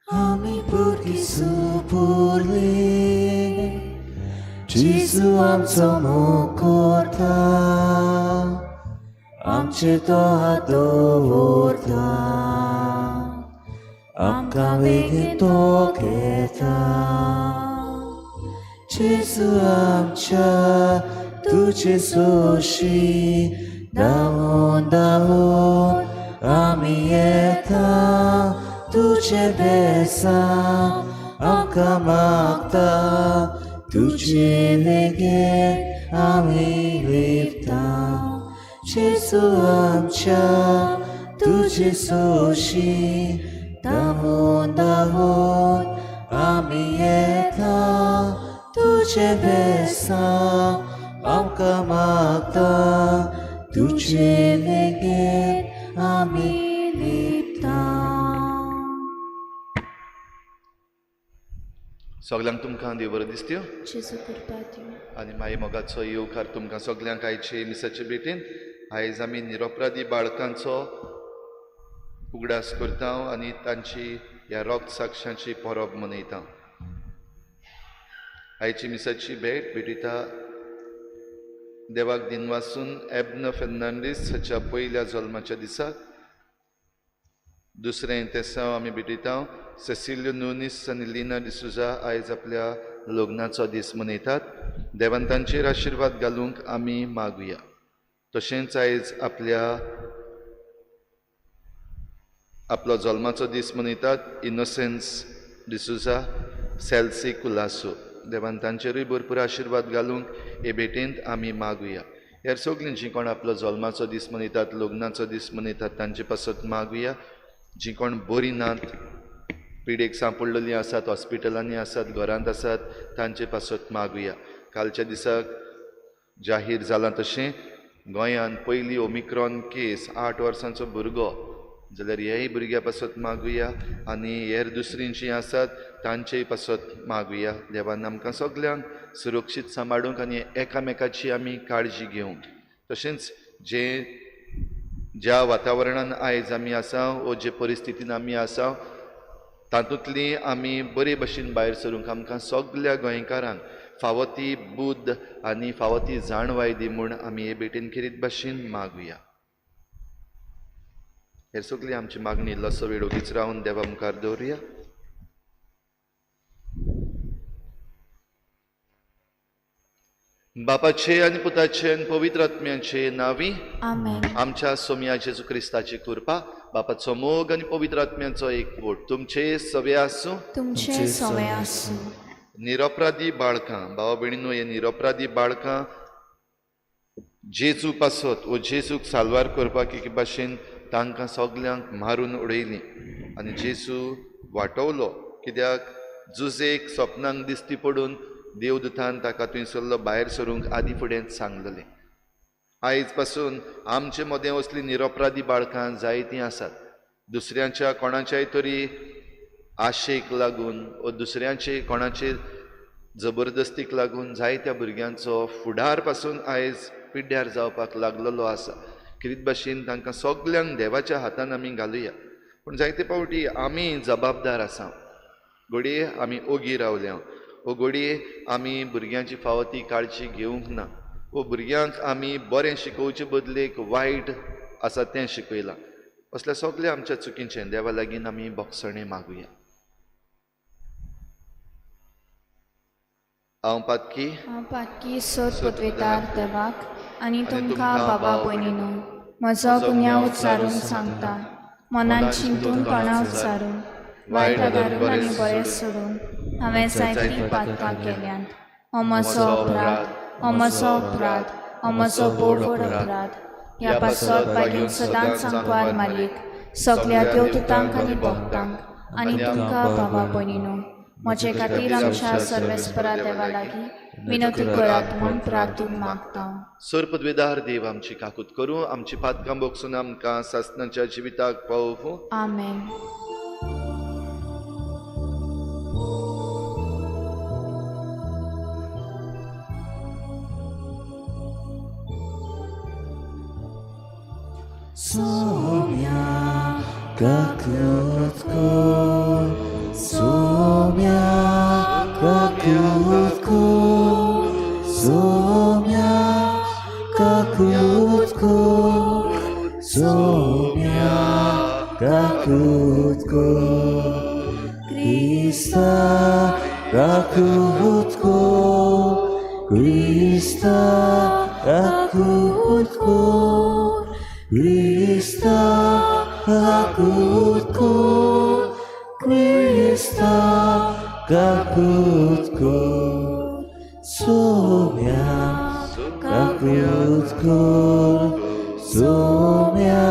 आमी भुरगीं सुपुरली जेजू आमचो मोग करता आमचे तो हात दवरता आमकां वेगीन तो घेता जेजू आमच्या तुजे सोशी धांवून धांवून आमी येता तुजे बेसांव आमकां मागता तुजे लेगीत आमी लिपता जेजू आमच्या तुजे सोशी धांवून धांवून आमी येता तुजे बेसांव आमकां मागता तुजे लेगीत आमी लिपता. सगळ्यांक तुमकां देव बरो दिसत्यो जेजू कृपा दिवं. आनी माई मोगाचो येवकार तुमकां सगळ्यांक आयचे मिसाचे भेटेन आयज आमी निरपराधी बाळकांचो उगडास करता आनी तांची ह्या रक्त साक्षांची परब मनयता. आयची मिसाची भेटिता देवाक दिनवासून एबन फेर्नांडीस हाच्या पयल्या जल्माच्या दिसाक. दुसरें तेसांव आमी भेटिता सेसिलियो नुनीस आनी लिना डिसुजा आयज आपल्या लग्नाचो दीस मनयतात. देवान तांचेर आशिर्वाद घालूंक आमी मागुया. तशेंच आयज आपलो जल्माचो दीस मनयतात इनोसेन्स डिसुजा सेल्सी कुलासो. देवान तांचेरूय भरपूर आशिर्वाद घालूंक हे भेटेंत आमी मागुया. ह्या सगळीं जीं कोण आपलो जल्माचो दीस मनयतात लग्नाचो दीस मनयतात तांचे पासत मागुया. जीं कोण बरीं नात पिडेक सांपडलेलीं आसात हॉस्पिटलांनी आसात घरांत आसात तांचे पासत मागुया. कालच्या दिसाक जाहीर जालां तशें गोंयांत पयली ओमिक्रॉन केस 8 वर्सांचो भुरगो जाल्यार हेय भुरग्या पासत मागुया आनी हेर दुसरीं जीं आसात तांचेय पासत मागुया. देवान आमकां सगळ्यांक सुरक्षीत सांबाळूंक आनी एकामेकाची आमी काळजी घेवंक. तशेंच ज्या वातावरणान आयज आमी आसा वो जे परिस्थितीन आमी आसा तातूंतली आमी बरे भशेन भायर सरूंक आमकां सगळ्या गोंयकारांक फावो ती बुद्ध आनी फावो ती जाणवाय दी म्हूण आमी हे भेटेन खेरीत भाशेन मागुया. हेर सगळी आमची मागणी इल्लोसो वेळ ओगीच रावन देवा मुखार दवरुया. बापाचे आनी पुताचे आनी पवित्र आत्म्याचे नांवी आमेन. आमच्या सोम्या जेजू क्रिस्ताची कृपा बापाचो मोग आनी पवित्र आत्म्याचो एकवट तुमचे सवे आसूं. तुमचे सवय आसूं. निरपराधी बाळकां भावा भयणीनो हे निरपराधी बाळकां जेजू पासत वो जेजूक साल्वार करपाक एके भाशेन तांकां सगल्यांक मारून उडयलीं आनी जेजू वाटवलो कित्याक जुजेक सपनांक दिश्टी पडून देवदूतान ताका थंयसरलो भायर सरूंक आदी फुडें सांगलेलें. आयज पासून आमचे मदें असलीं निरपराधी बाळकां जायतीं आसात. दुसऱ्यांच्या कोणाच्याय तरी आशेक लागून वा दुसऱ्यांचे कोणाचे जबरदस्तीक लागून जायत्या भुरग्यांचो फुडार पासून आयज पिड्ड्यार जावपाक लागलेलो आसा. कितें भाशेन तांकां सगल्यांक देवाच्या हातान आमी घालुया. पूण जायते फावटी आमी जबाबदार आसा. घडये आमी ओगी रावल्या वो घडये आमी भुरग्यांची फावो ती काळजी घेवंक ना वो भुरग्यांक आमी बरें शिकोवचे बदलेक वायट आसा तें शिकयलां. असल्या सगळें आमच्या चुकीचें देवा लागीं आमी बोगसणें मागुया. हांव पातकी सोद पदवेतार देवाक आनी तुमकां बाबा भयणीनो म्हजो गुन्यांव उच्चारून सांगता. मनान चिंतून तोंडां उच्चारून वायट आदारून आनी बरें सोडून हांवें जायतीं पातकां केल्यात. हो म्हजो अपराध हो म्हजो भोव व्हड अपराध. ह्या पासत बागेन सदांच सांकवार मारीक सगळ्या देवदूतांक आनी भक्तांक आनी तुमकां बाबा भयणीनो म्हजे खातीर आमच्या सर्वेस्परा देवा लागीं विनंती करात म्हूण प्रार्थून मागता. सरपदवेदार देव आमची काकूत करूं आमची पातकां बोगसून आमकां सासणाच्या जिविताक पावोवं. आमेन. Sonia, kakutko, kakutko Krista kakutko Krista kakutko Krista kakutko Krista kakutko Somia kakutko Somia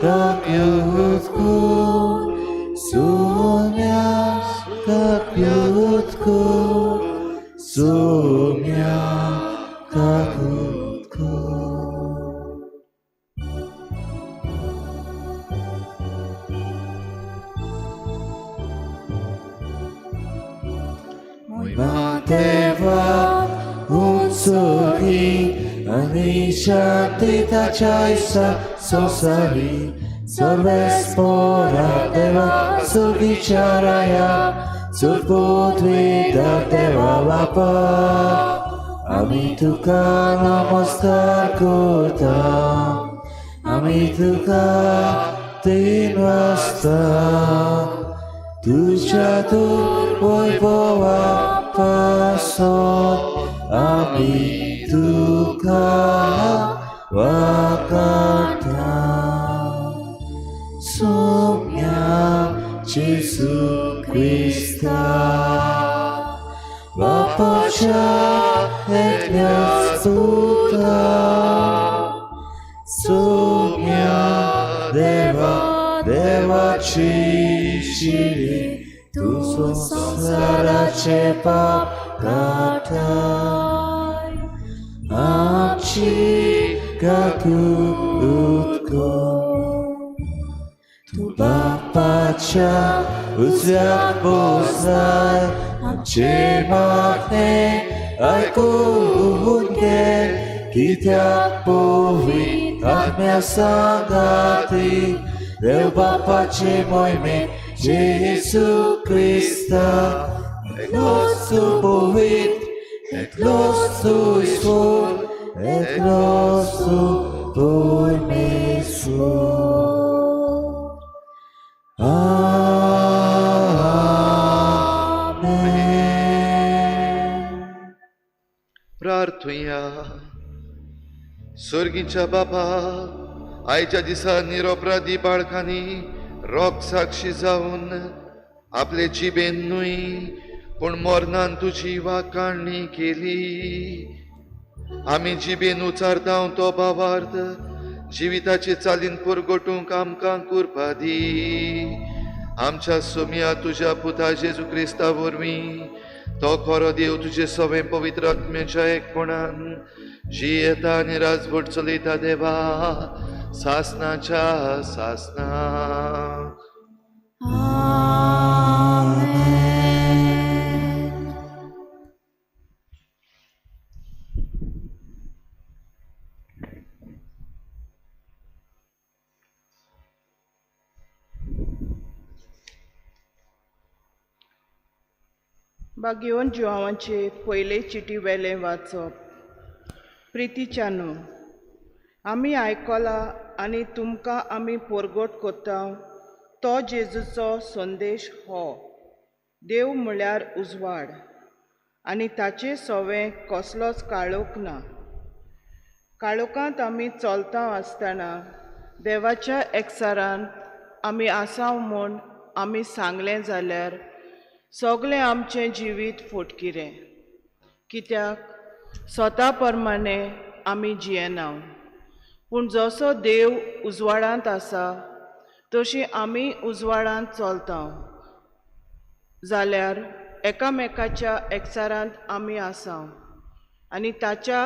kakutko Somia kakutko Somia kakutko Mateva unsuri Anisha tita chaisa sosari Sorvespora deva surgicharaya Surpudvida deva vapa Ami tuka namaskar kurta Ami tuka tinvasta Tuja tur vojvova pasot Ami tuka vakata Somia Jesu Krista Vapacha et miastuta Somia Deva Deva Chishiri Tu samsara chepa katai Amchi kakutko Tu bapacha uziak bozai Amche makne aikunge Kitiak povit atmea sangati Deu bapache moime Jesu Krista Et nostru povit Et nostru isfur Et nostru poimesur Amen. प्रार्थूया. स्वर्गीच्या बाबा, आयच्या दिसा निरपराधी बाळकांनी रोग साक्षी जावन आपले जिबेन न्हय पूण मरणान तुजी वाखाणणी केली. आमी जिबेन उचारता तो भावार्थ जिविताचे चालीन परगटूंक आमकां करपा दी. आमच्या सोम्या तुज्या पुता जेजू क्रिस्ता वरवीं तो खरो देव तुजे सवे पवित्र आत्म्याच्या एकपणान जी येता आनी राजभट चलयता देवा सासनाच्या सासना. बागयोन जिवांचे पयले चिटी वेले वाचप. प्रितीच्या न्हू आमी आयकला आनी तुमकां आमी परगट कोत्ता तो जेजूचो संदेश हो. देव म्हळ्यार उजवाड आनी ताचे सोवे कसलोच काळोख ना. काळोखांत आमी चलता आसतना देवाच्या एकचारान आमी आसाव म्हूण आमी सांगलें जाल्यार सगळें आमचें जिवीत फोटकिरें. कित्याक स्वता प्रमाणे आमी जियेना. पूण जसो देव उजवाडांत आसा तशी आमी उजवाडांत चलता जाल्यार एकामेकाच्या एकचारांत आमी आसा आनी ताच्या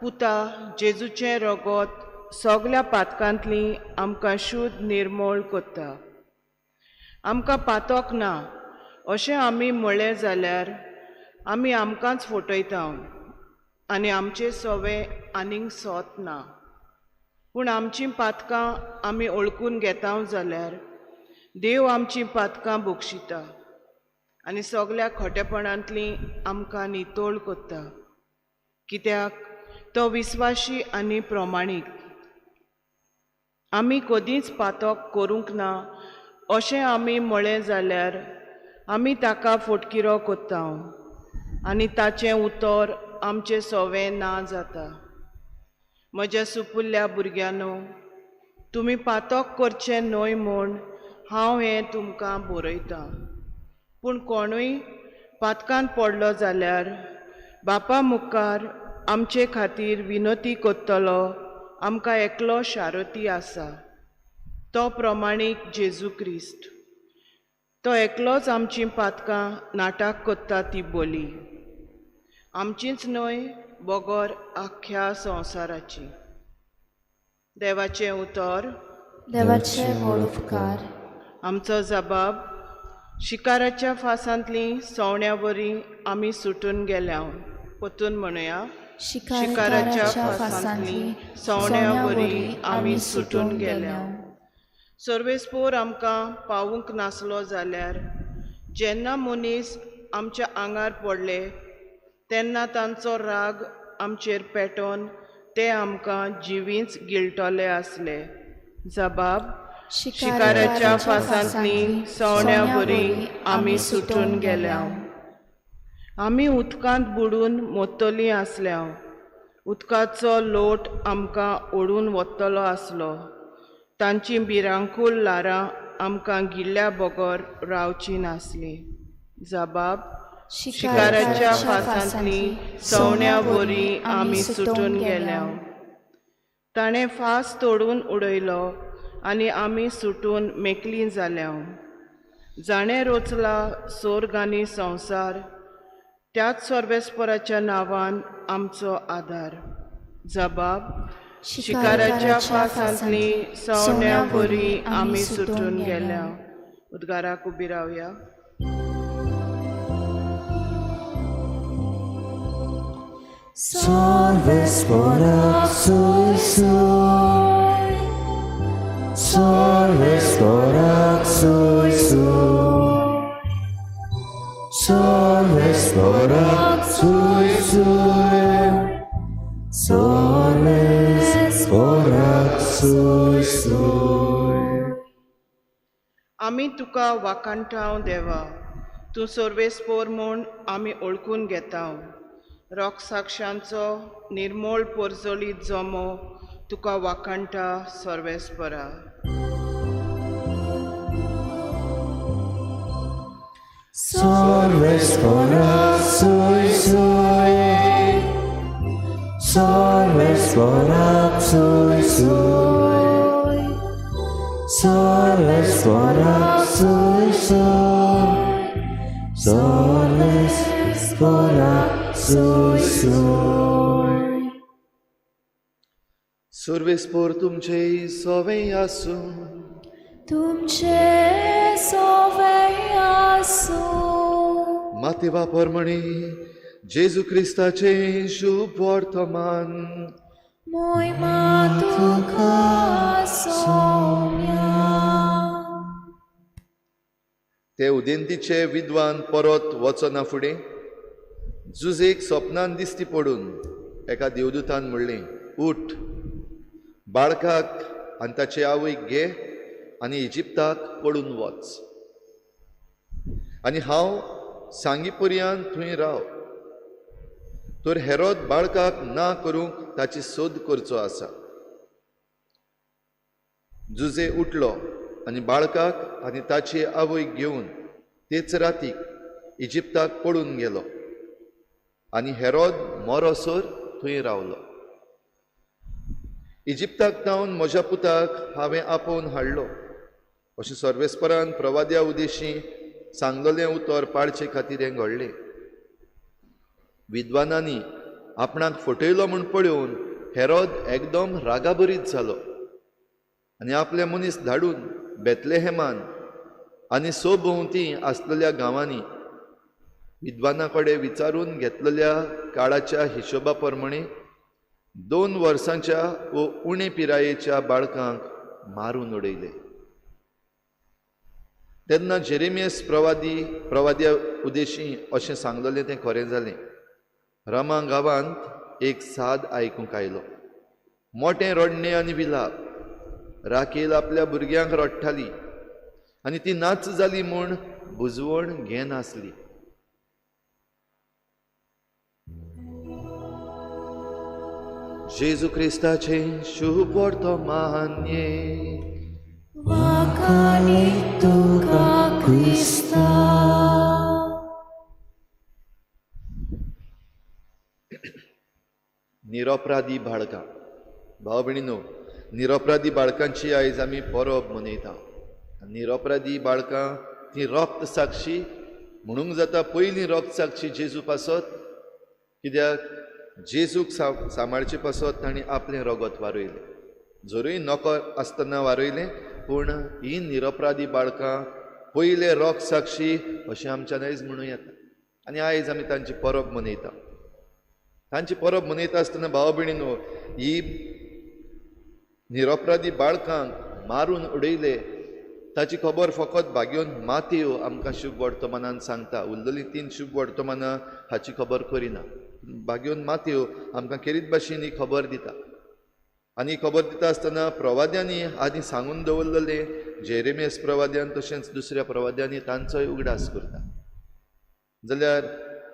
पुता जेजूचें रगत सगल्या पातकांतली आमकां शुद्ध निर्मळ कोत्ता. आमकां पातोक ना अशें आमी म्हळें जाल्यार आमी आमकांच फटयता आनी आमचे सोवे आनीक सोत ना. पूण आमचीं पातकां आमी ओळखून घेता जाल्यार देव आमचीं पातकां बक्षिता आनी सगल्या खोटेपणांतली आमकां नितोळ कोत्ता. कित्याक तो विस्वाशी आनी प्रमाणीक. आमी कदींच पातक करूंक ना अशें आमी म्हळें जाल्यार आमी ताका फटकिरो कोत्ता आनी ताचें उतर आमचें सवें ना जाता. म्हज्या सुपुल्ल्या भुरग्यांनो, तुमी पातक करचें न्हय म्हूण हांव हें तुमकां बरयतां. पूण कोणूय पातकान पडलो जाल्यार बापा मुखार आमचे खातीर विनोती कोत्तलो आमकां एकलो शारोती आसा, तो प्रमाणीक जेजू क्रिस्त. तो एकलोच आमचीं पातकां नाटाक कोत्ता ती बोली, आमचींच न्हय बगोर आख्ख्या संवसाराची. देवाचें उतर, देवाचे व्हड उपकार. आमचो जबाब, शिकाराच्या फासांतलीं सवण्या वरीं आमी सुटून गेल्या. परतून म्हणुया, शिकाराच्या फासांतलीं सवण्या वरीं आमी सुटून गेल्या. सर्वेस्पोर आमकां पावूंक नासलो जाल्यार जेन्ना मनीस आमच्या आंगार पडले तेन्ना तांचो राग आमचेर पेटोवन ते आमकां जिवींच गिळटले आसले. जबाब, शिकाराच्या फासांतलीं सवण्या वरीं आमी सुटून गेल्या. आमी उदकांत बुडून मोत्तलीं आसल्या. उदकाचो लोट आमकां ओडून वतलो आसलो. तांची भिरांकूळ ल्हारां आमकां गिल्ल्या बगर रावची नासलीं. जबाब, शिकाराच्या फासांतलीं सवण्या वरीं आमी सुटून गेल्या. ताणें फास तोडून उडयलो आनी आमी सुटून मेकलीं जाल्या. जाणें रोचला सोर्ग आनी संवसार, त्याच सर्वेस्पराच्या नांवान आमचो आदार. जबाब, शिकाराच्या फासांतलीं सवण्या वरीं आमी सुटून गेल्या. उद्गाराक उबी रावया. Sorvespora sui sui, Sorvespora sui sui, Sorvespora sui sui, Sorvespora sui sui. आमी तुका वाकाणटाव देवा, तूं सर्वेस्पोर म्हूण आमी ओळखून घेता. रोख साक्षांचो निर्मोळ पोरजोळीत जमो तुका वाकाणटा सर्वेस्परा. Sorvespora sui sui, Sorvespora sui sui, Sorvespora sui sui, Sorvespora sui sui. सर्वेस्पोर तुमचे सवें आसूं, तुमचे सवें आसूं. मातेवा परमणी जेजू क्रिस्ताचे शुभ वर्तमान. मोहिमा तुका सौम्या. ते उदेंतीचे विद्वान परत वचना फुडें जुजेक सपनान दिश्टी पडून एका देवदूतान म्हणलें, उठ, बाळकाक आनी ताचे आवयक घे आनी इजिप्ताक पडून वच, आनी हांव सांगी पर्यंत थंय राव. तर हेरोद बाळकाक ना करूंक ताची सोद करचो आसा. जुजे उठलो आनी बाळकाक आनी ताची आवयक घेवन तेच रातीक इजिप्ताक पडून गेलो आनी हेरोद मोरोसोर थंय रावलो. इजिप्ताक जावन म्हज्या पुताक हांवें आपोवन हाडलो अशें सर्वेस्परान प्रवाद्या उदेशीं सांगलोलें उतर पाळचे खातीर हें घडलें. विद्वानांनी आपणाक फटयलो म्हूण पळोवन हेरोद एकदम रागाबरीत जालो आनी आपले मनीस धाडून बेतलेहेमान आनी सोभोवतीं आसलेल्या गांवांनी विद्वाना कडेन विचारून घेतलेल्या काळाच्या हिशोबा प्रमाणे 2 वर्सांच्या व उणे पिरायेच्या बाळकांक मारून उडयले. तेन्ना जेरेमियस प्रवाद्या उदेशीं अशें सांगलोलें तें खरें जालें. रामा गांवांत एक साद आयकूंक आयलो. मोठें रडणें आनी विलाप राखेल आपल्या भुरग्यांक रडटाली आनी ती नाच जाली म्हूण बुजवण घेनासली. जेजू क्रिस्ताचे शुभ वर्तमान्ये वाखाणी तुका क्रिस्ता. निरपराधी बाळकां. भाव भयणीनो, निरपराधी बाळकांची आयज आमी परब मनयता. निरपराधी बाळकां ती रक्त साक्षी म्हणूंक जाता. पयलीं रक्त साक्षी जेजू पासत, कित्याक जेजूक सांबाळचे पासत तांणी आपलें रगत वारयलें. जरूय नोकर आसतना वारयलें, पूण ही निरपराधी बाळकां पयले रक्त साक्षी अशें आमच्यान आयज म्हणूं येता. आनी आयज आमी तांची परब मनयता. तांची परब मनयता आसतना भाव भयणीनो, ही निरपराधी बाळकांक मारून उडयले ताची खबर फकत भाग्योन मातयेव आमकां शुभ वर्तमानान सांगता. उरलेलीं 3 शुभ वर्तमानां हाची खबर करिना. भाग्योन मातयेव आमकां खेरीत भाशेन ही खबर दिता. आनी खबर दिता आसतना प्रवाद्यांनी आदी सांगून दवरलेलें जेरेमियास प्रवाद्यान तशेंच दुसऱ्या प्रवाद्यांनी तांचोय उगडास करता. जाल्यार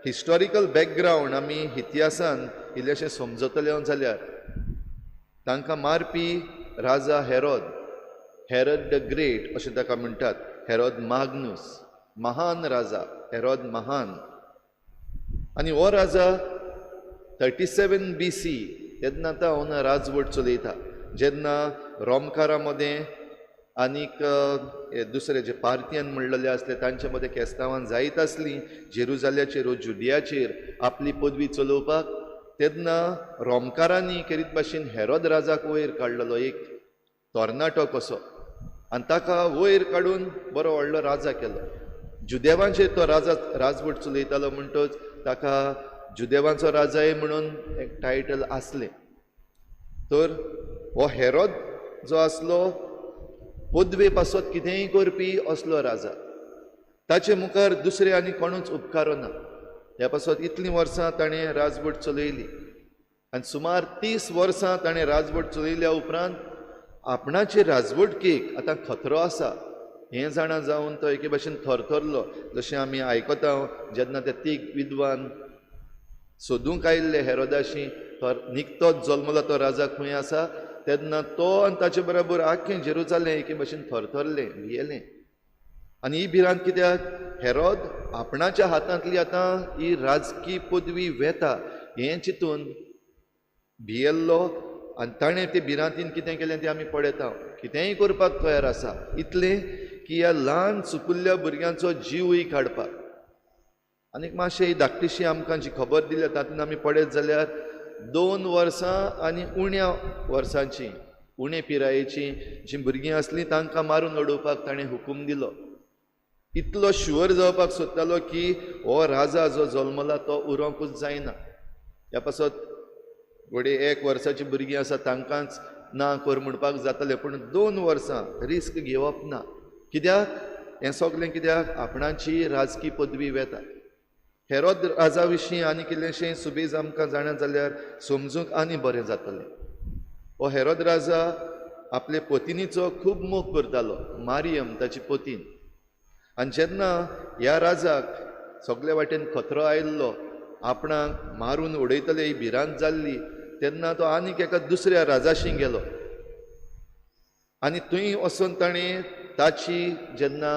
हिस्टॉरिकल बॅकग्रावंड आमी इतिहासान इल्लेशें समजतले जाल्यार तांकां मारपी राजा हेरोद द ग्रेट अशें ताका म्हणटात. हेरोद माग्नूस, महान राजा, हेरोद महान. आनी हो राजा 37 BC तेन्ना हांव राजवट चलयता, जेन्ना रोमकारां मदें आनीक दुसरे जे पार्थियन म्हणलेले आसले तांचे मदें केस्तांवां जायत आसलीं जेरुजाल्याचेर वा जुडियाचेर आपली पदवी चलोवपाक. तेन्ना रोमकारांनी खेरीत भाशेन हेरोद राजाक वयर काडलेलो एक तरणाटो कसो, आनी ताका वयर काडून बरो व्हडलो राजा केलो. जुदेवांचेर तो राजवट चलयतालो म्हणटच ताका जुदेवांचो राजाय म्हणून एक टायटल आसलें. तर हो हेरोद जो आसलो पदवे पासत कितेंय करपी असलो राजा. ताचे मुखार दुसरे आनी कोणूच उपकारो ना. ह्या पासत इतलीं वर्सां ताणें राजवट चलयली आनी सुमार 30 वर्सां ताणें राजवट चलयल्या उपरांत आपणाचे राजवटकेक आतां खतरो आसा हें जाणा जावन तो एके भाशेन थरथरलो. जशें आमी आयकता जेन्ना ते 3 विद्वान सोदूंक आयिल्ले हेरोदाशी निकतोच जल्मलो तो राजा खंय आसा, तेन्ना तो आनी ताचे बरोबर आख्खें जेरुजालेम एके भाशेन थरथरलें, भियेलें. आनी ही भिरांत कित्याक हेरोद आपणाच्या हातांतली आतां ही राजकी पदवी वेता हें चिंतून भियेल्लो. आनी ताणें ते भिरांतीन कितें केलें तें आमी पळयता. कितेंय करपाक तयार आसा, इतलें की ह्या ल्हान चुकुल्ल्या भुरग्यांचो जीवय काडपाक. आनीक मातशें ही धाकटीशी आमकां जी खबर दिल्या तातूंत आमी पळयत जाल्यार 2 वर्सां आनी उण्या वर्सांची उणे पिरायेची जीं भुरगीं आसलीं तांकां मारून उडोवपाक ताणें हुकूम दिलो. इतलो शुअर जावपाक सोदतालो की हो राजा जो जल्मला तो उरोंकूच जायना. ह्या पासत घोडे 1 वर्साची भुरगीं आसा तांकांच ना कर म्हणपाक जातालें, पूण 2 वर्सां रिस्क घेवप ना. कित्याक हें सगलें कित्याक आपणाची राजकी पदवी वेता. हेरोद राजा विशीं आनी कितलेंशें सुबेज आमकां जाणा जाल्यार समजूंक आनी बरें जातलें. हो हेरोद राजा आपले पत्नीचो खूब मोग करतालो, मारियम ताची पत्नी. आनी जेन्ना ह्या राजाक सगळे वाटेन खतरो आयिल्लो, आपणाक मारून उडयतले ही भिरांत जाल्ली, तेन्ना तो आनीक एका दुसऱ्या राजाशी गेलो. आनी थंय वचून ताणें ताची जेन्ना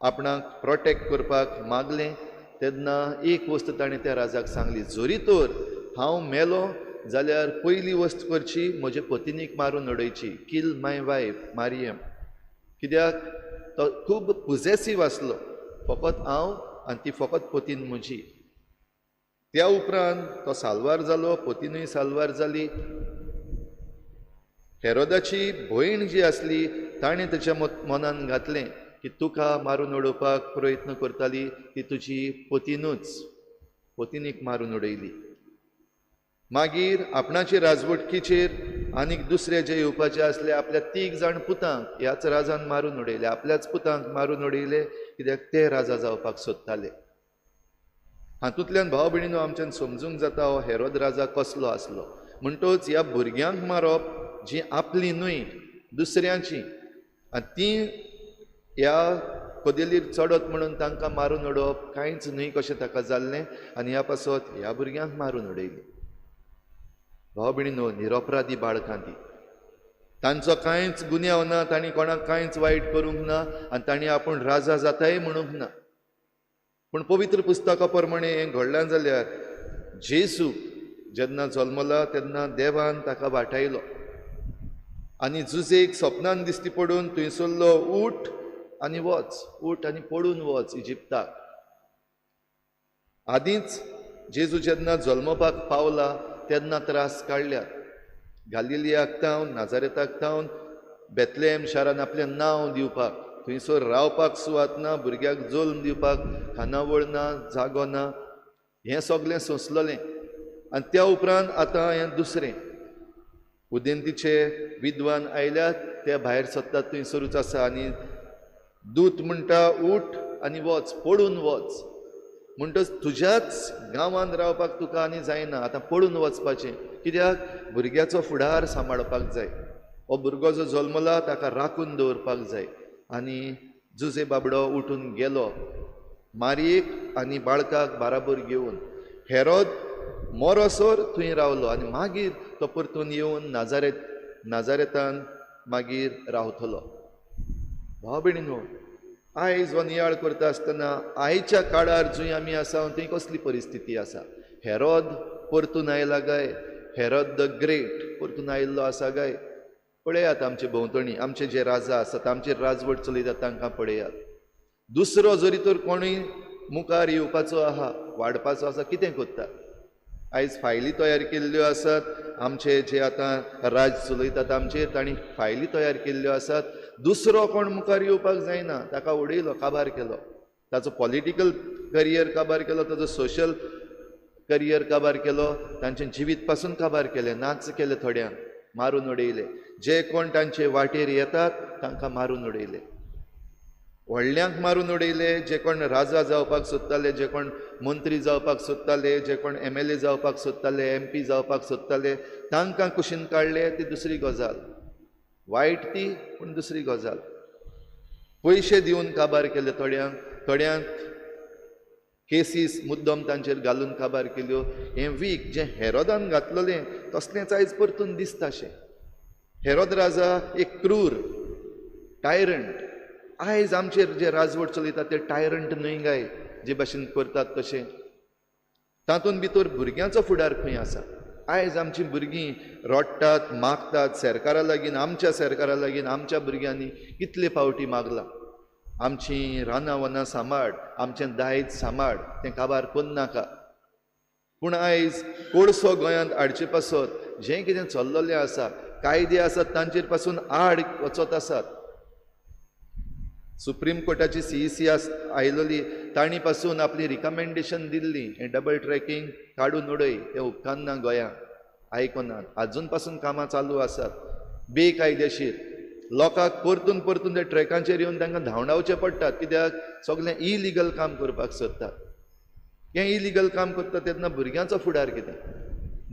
आपणाक प्रोटेक्ट करपाक मागलें तेन्ना एक वस्त ताणें त्या राजाक सांगली, जोरी तर हांव मेलो जाल्यार पयली वस्त करची म्हजे पत्नीक मारून उडयची, किल माय वायफ मारियम. कित्याक तो खूब पोजेसीव आसलो, फकत हांव आनी ती फकत पत्नी म्हजी. त्या उपरांत तो साल्वार जालो, पत्नीय साल्वार जाली. हेरोदाची भयण जी आसली ताणें ताच्या मनान घातलें की तुका मारून उडोवपाक प्रयत्न करताली ती तुजी पत्नीच, पत्नीक मारून उडयली. मागीर आपणाचे राजवटकीचेर आनीक दुसरे जे येवपाचे आसले आपल्या 3 जाण पुतांक ह्याच राजान मारून उडयले, आपल्याच पुतांक मारून उडयले, कित्याक ते राजा जावपाक सोदताले. हातूंतल्यान भाव भयणीनो आमच्यान समजूंक जाता हो हेरोद राजा कसलो आसलो. म्हणटच ह्या भुरग्यांक मारप जी आपली न्हय, दुसऱ्यांची, आनी ती ह्या कोदेलीर चडत म्हणून तांकां मारून उडोवप कांयच न्हय कशें ताका जाल्लें, आनी ह्या पासत ह्या भुरग्यांक मारून उडयली. भाव भयणीनो, निरपराधी बाळकां ती, तांचो कांयच गुन्यांव ना, तांणी कोणाक कांयच वायट करूंक ना, आनी तांणी आपूण राजा जाताय म्हणूंक ना. पूण पवित्र पुस्तका प्रमाणे हें घडलें जाल्यार जेजू जेन्ना जल्मला तेन्ना देवान ताका वाटायलो आनी जुजेक सपनान दिश्टी पडून थंयसरलो उठ आनी वच, उठ आनी पडून वच इजिप्ताक. आदींच जेजू जेन्ना जल्मपाक पावला तेन्ना त्रास काडल्यात. गालिलियाक तावन, नाजारेताक तावन बेतलेम शारान आपलें नांव दिवपाक, थंयसर रावपाक सुवात ना, भुरग्याक जल्म दिवपाक खानावळ ना, जागो ना, हें सगळें सोंसलेलें. आनी त्या उपरांत आतां हें दुसरें. उदेंतीचे विद्वान आयल्यात, ते भायर सत्तात थंयसरूच आसा आनी दूत म्हणटा उठ आनी वच, पडून वच. म्हणटच तुज्याच गांवांत रावपाक तुका आनी जायना, आतां पडून वचपाचें. कित्याक? भुरग्याचो फुडार सांबाळपाक जाय. हो भुरगो जो जल्मला ताका राखून दवरपाक जाय. आनी जुजे बाबडो उठून गेलो मारयेक आनी बाळकाक बाराबर घेवन. हेरोद मोरोसोर थंय रावलो आनी मागीर तो परतून येवन नाजारेतान मागीर रावतलो. भाव भयणीनो, आयज हो नियाळ करता आसतना आयच्या काळार जंय आमी आसा थंय कसली परिस्थिती आसा. हेरोद परतून आयला काय? हेरोद द ग्रेट परतून आयिल्लो आसा काय? पळयात आमचे भोंवतणी, आमचे जे राजा आसात, आमचे राजवट चलयतात तांकां पळयात. दुसरो जरी तर कोणूय मुखार येवपाचो आहा, वाडपाचो आसा, कितें कोत्ता? आयज फायली तयार केल्ल्यो आसात. आमचे जे आतां राज चलयतात आमचे, तांणी फायली तयार केल्ल्यो आसात. दुसरो कोण मुखार येवपाक जायना, ताका उडयलो, काबार केलो. ताचो पॉलिटिकल करियर काबार केलो, ताचो सोशल करियर काबार केलो, तांचें जिवीत पासून काबार केलें, नाच केले, थोड्यांक मारून उडयले. जे कोण तांचे वाटेर येतात तांकां मारून उडयले. व्हडल्यांक मारून उडयले, जे कोण राजा जावपाक सोदताले, जे कोण मंत्री जावपाक सोदताले, जे कोण MLA जावपाक सोदताले, MP जावपाक सोदताले, तांकां कुशीन काडले. ती दुसरी गजाल, वायट ती, पूण दुसरी गजाल. पयशे दिवन काबार केले थोड्यांक केसीस मुद्दम तांचेर घालून काबार केल्यो. हें वीक जें हेरोदान घातलेलें तसलेंच आयज परतून दिसताशें. हेरोद राजा एक क्रूर टायरंट. आयज आमचेर जे राजवट चलयतात ते टायरंट न्हय काय, जे भाशेन करतात तशें. तातूंत भितर भुरग्यांचो फुडार खंय आसा? आयज आमचीं भुरगीं रडटात, मागतात सरकारा लागीं, आमच्या सरकारा लागीं. आमच्या भुरग्यांनी कितले फावटी मागलां, आमचीं रानां वनां सांबाळ, आमचें दायज सांबाळ, तें काबार करूं नाका. पूण आयज कोडसो गोंयांत हाडचे पासत जें कितें चल्लेलें आसा, कायदे आसात तांचेर पासून आड वचत आसात. सुप्रीम कोर्टाची CEC आयलोली, तांणी पासून आपली रिकमेंडेशन दिल्ली, हें डबल ट्रॅकिंग काडून उडय, तें उपकारना गोंयांत. आयकनात. आजून पासून कामां चालू आसात बेकायदेशीर. लोकांक परतून त्या ट्रॅकांचेर येवन तांकां धांवडावचें पडटात. कित्याक? सगळें इलिगल काम करपाक सोदतात. हें इलिगल काम करता तेन्ना भुरग्यांचो फुडार कितें?